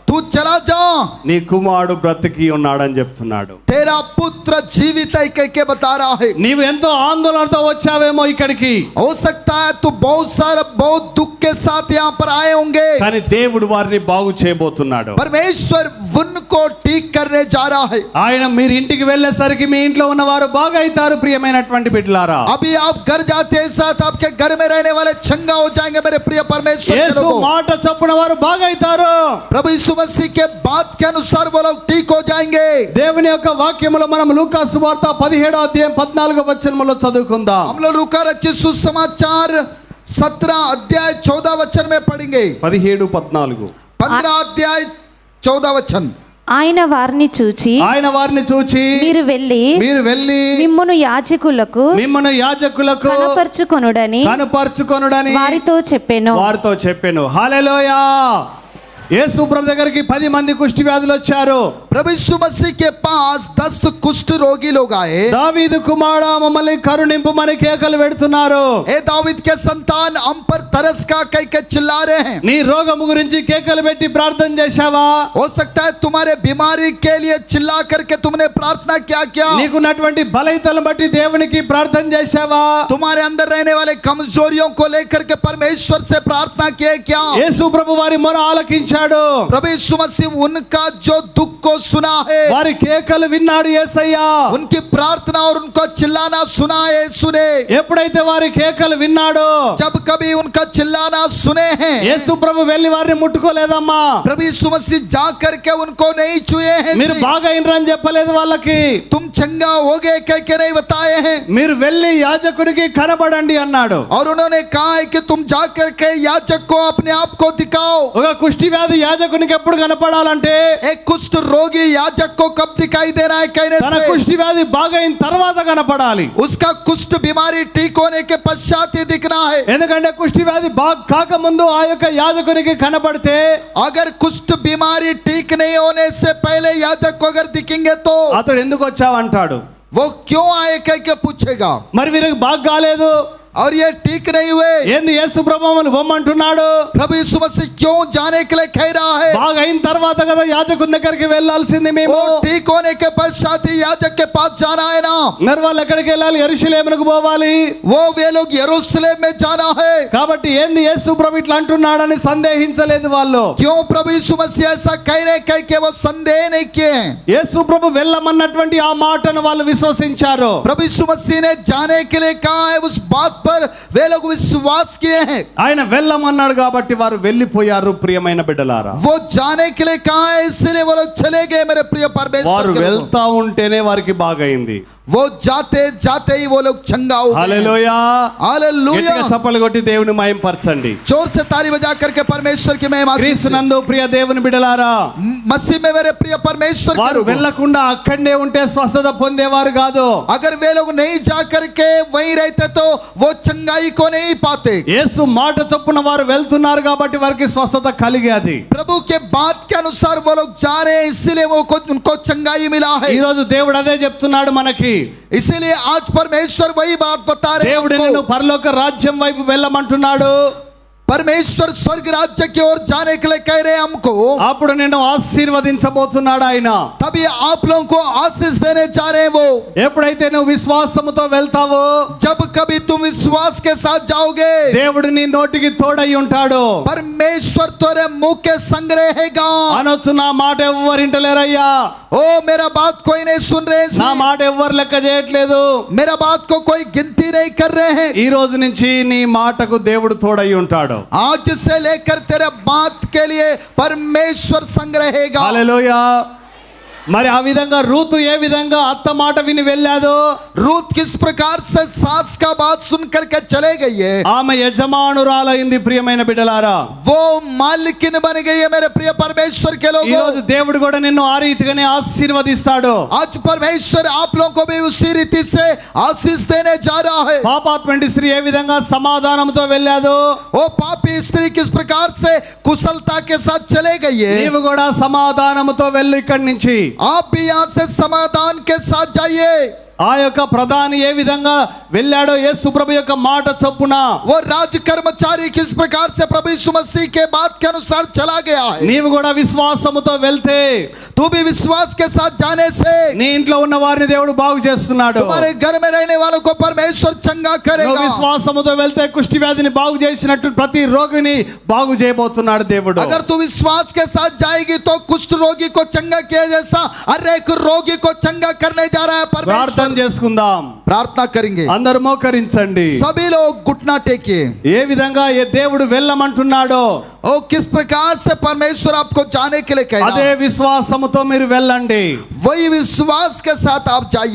तू चला जा, నీ కుమారుడు బ్రతికి ఉన్నాడని చెప్తున్నాడు. तेरा पुत्र जीवित है कह के बता रहा है। నీవు ఎంతో ఆందోళనతో వచ్చావేమో ఇక్కడికి, हो सकता है तू बहुत दुख के साथ यहाँ पर आए होंगे, కానీ దేవుడు వారిని బాగు చేయబోతున్నాడు. परमेश्वर उनको ठीक करने जा रहा है। ఆయన మీరు ఇంటికి వెళ్ళేసరికి మీ ఇంట్లో ఉన్నవారు బాగా అవుతారు. ప్రియమైనటువంటి బిడ్డలారా, अभी आप घर जाते हैं साथ आपके घर में रहने वाले चंगा हो जाएंगे मेरे प्रिय परमेश्वर के యేసు लोगों। మాట చొప్పున వారు బాగా అవుతారు. प्रभु यीशु मसीह के बात के अनुसार वो लोग ठीक हो जाएंगे। దేవుని యొక్క వాక్యములో మనం లూకా సువార్త 17వ అధ్యాయం 14వ వచనములో చదువుకుందాం. हम लोग लूका रचित सुसमाचार 17 अध्याय 14 वचन में पढ़ेंगे। 17-14. 15 अध्याय 14 वचन। ఆయన వారిని చూచి మీరు వెళ్ళి మిమ్మును యాజకులకు కనపరుచుకొనుడని వారితో చెప్పెను. హల్లెలూయా. యేసు ప్రభు దగ్గరికి 10 మంది కుష్టి వ్యాధులు వచ్చారు. प्रभु यीशु मसीह के पास 10 कुष्ठ रोगी लोग आए। దావీదు కుమారుడా మమ్మల్ని కరుణింపుమని కేకలు పెడుతున్నారు. हे दाऊद के संतान हम पर तरस का कह के चिल्ला रहे हैं। నీ రోగము గురించి కేకలు పెట్టి ప్రార్థన చేశావా? हो सकता है तुम्हारे बीमारी के लिए चिल्ला करके तुमने प्रार्थना क्या? నీకున్నటువంటి బలహీనతలను బట్టి దేవునికి ప్రార్థన చేశావా? तुम्हारे अंदर रहने वाले कमजोरियों को लेकर के परमेश्वर से प्रार्थना किए क्या? యేసు ప్రభు వారి మొర ఆలకించాడు. प्रभु यीशु मसीह उनका जो दुख को सुना है, వారి కేకలు విన్నాడు యేసయ్యా. उनकी प्रार्थना और उनको चिल्लाना सुना है सुने। ఎప్పుడైతే వారి కేకలు విన్నాడో, जब कभी उनका चिल्लाना सुने हैं, యేసు ప్రభు వెళ్ళి వారిని ముట్టుకోలేదమ్మా. प्रभु यीशु मसीह जा करके उनको नहीं छुए हैं। మీరు బాగా అయినరని చెప్పలేదు వాళ్ళకి. तुम चंगा हो गए कह के नहीं बताए हैं। మీరు వెళ్ళి యాజకునికి కనబడండి అన్నాడు. और उन्होंने कहा है कि तुम जा करके याजक को अपने आप को दिखाओ। ఒక కుష్టి వ్యాధి యాజకునికి ఎప్పుడు కనపడాలంటే, एक कुष्ठ रोगी याजक को कब दिखाई देना है कहने తన से కుష్టి వ్యాధి బాగా అయిన తర్వాత కనపడాలి. उसका कुष्ठ बीमारी ठीक होने के पश्चात ही दिखना है। ఎందుకంటే కుష్టి వ్యాధి బాగా కాకముందు ఆ యొక్క యాజకునికి కనబడితే, अगर कुष्ठ बीमारी ठीक नहीं होने से पहले याजक को अगर दिखेंगे तो అతడు ఎందుకు వచ్చావు అంటాడు. वो क्यों आए कह के पूछेगा। మరి వీరికి బాగా కాలేదు, और ये ठीक नहीं हुए, ఏంది యేసు ప్రభువును బొమ్మంటున్నాడు, प्रभु यीशु मसीह क्यों जाने के लिए कह रहा है। బాగా అయిన తర్వాత కదా యాజకుని దగ్గరికి వెళ్ళాల్సింది మేము, वो ठीक होने के पश्चात ही याजक के पास जाना है ना। మరి వాళ్ళు ఎక్కడికి వెళ్ళాలి, యెరూషలేమునకు పోవాలి, वो वे लोग यरूशलेम में जाना है। కాబట్టి ఏంది యేసు ప్రభు ఇట్లా అంటున్నాడని సందేహించలేదు వాళ్ళు, क्यों प्रभु यीशु मसीह ऐसा कह रहे कह के वो संदेह नहीं किए। యేసు ప్రభు వెళ్ళమన్నటువంటి ఆ మాటను వాళ్ళు విశ్వసించారు, प्रभु यीशु मसीह ने जाने के लिए कहा है, उस बात पर वे लोग विश्वास किए हैं। ఆయన వెళ్ళమన్నాడు కాబట్టి వారు వెళ్ళిపోయారు। ప్రియమైన బిడ్డలారా, वो जाने के लिए कहा है, इसलिए वो लोग चले गए मेरे प्रिय వారు परमेश्वर के लोग। వెళ్తా ఉంటేనే వారికి బాగైంది। वो जाते जाते ही वो लोग चंगा हो गए। హల్లెలూయా, हालेलुया। గట్టిగా చప్పలు కొట్టి దేవుని మహిమపరచండి। जोर से ताली बजा करके परमेश्वर की महिमा कीजिए। క్రీస్తునందు ప్రియ దేవుని బిడ్డలారా, मसीह में मेरे प्रिय परमेश्वर के వారు लोगों, వెళ్ళకుండా అక్కడనే ఉంటే స్వస్థత పొందేవారు కాదు। अगर वे लोग नहीं जा करके वहीं रहते तो वो चंगाई को नहीं पाते। యేసు మాట చొప్పున వారు వెళ్తున్నారు కాబట్టి వారికి స్వస్థత కలిగేది। प्रभु के बात के अनुसार वो लोग जा रहे हैं, इसलिए वो उनको चंगाई मिला है। ఈ రోజు దేవుడు అదే చెప్తున్నాడు మనకి, इसीलिए आज परमेश्वर वही बात बता रहे हैं దేవుడు हमको। నిన్ను పరలోక రాజ్యం వైపు వెళ్ళమంటున్నాడు, परमेश्वर स्वर्ग राज्य की ओर जाने के लिए कह रहे हैं हमको। అప్పుడు నిన్ను ఆశీర్వదించబోతున్నాడు ఆయన। तभी आप लोगों को आशीष देने जा रहे हैं वो। ఎప్పుడైతే నువ్వు విశ్వాసముతో వెళ్తావో, जब कभी तुम विश्वास के साथ जाओगे, దేవుడు నీ నోటికి తోడై ఉంటాడు। परमेश्वर तेरे मुंह के संग रहेगा। అనొచ్చు, నా మాట ఎవ్వరు వింటలేరయ్యా, ओ मेरा बात कोई नहीं सुन रहे నా हैं, మాట ఎవ్వరు లెక్క చేయట్లేదు। मेरा बात को कोई गिनती नहीं कर रहे हैं। ఈ రోజు నుంచి నీ మాటకు దేవుడు తోడై ఉంటాడు। आज से लेकर तेरे बात के लिए परमेश्वर संग रहेगा। హల్లెలూయా। మరి ఆ విధంగా రూతు ఏ విధంగా అత్త మాట విని వెళ్ళాదో, रूत किस प्रकार से सास का बात सुन करके चले गई है, ఆమె యజమానురాలైంది। ప్రియమైన బిడ్డలారా, वो मालिकिन बन गई है मेरे प्रिय परमेश्वर के ఈ लोगों। రోజు దేవుడు కూడా నిన్ను ఆ రీతిగానే ఆశీర్వదిస్తాడు। आज परमेश्वर आप लोगों को भी उसी रीति से आशीष देने जा रहा है। పాపాత్మంటి స్త్రీ ఏ విధంగా సమాధానంతో వెళ్ళాదో, वो पापी स्त्री किस प्रकार से कुशलता के साथ चले गई है, నీవు కూడా సమాధానంతో వెళ్ళు ఇక్కడి నుంచి। आप भी यहाँ से समाधान के साथ जाइए। ఆ యొక్క ప్రధాని ఏ విధంగా వెళ్ళాడో యేసు ప్రభు యొక్క మాట చొప్పున, वो राज कर्मचारी किस प्रकार से प्रभु यीशु मसीह के बात के अनुसार चला गया है, నీవు కూడా విశ్వాసముతో వెళ్తే तू भी विश्वास के साथ जाने से నీ ఇంట్లో ఉన్న వారిని దేవుడు బాగు చేస్తున్నాడు। तुम्हारे घर में रहने वालों को परमेश्वर चंगा నువ్వు करेगा। విశ్వాసముతో వెళ్తే కుష్టి వ్యాధిని బాగు చేసినట్టు ప్రతి రోగిని బాగు చేయబోతున్నాడు దేవుడు। अगर तू विश्वास के साथ जाएगी तो कुष्ठ रोगी को चंगा किया जैसा हर एक रोगी को चंगा करने जा रहा है परमेश्वर। ప్రార్థన చేసుకుందాం, प्रार्थना करेंगे, అందరూ మోకరించండి। सभी लोग घुटना टेकिए। ఏ విధంగా ఏ దేవుడు వెళ్ళమంటున్నాడో ओ किस प्रकार से परमेश्वर आपको जाने के लिए कह रहा అదే है, విశ్వాసముతో మీరు వెళ్ళండి। वही विश्वास के साथ आप जाइए।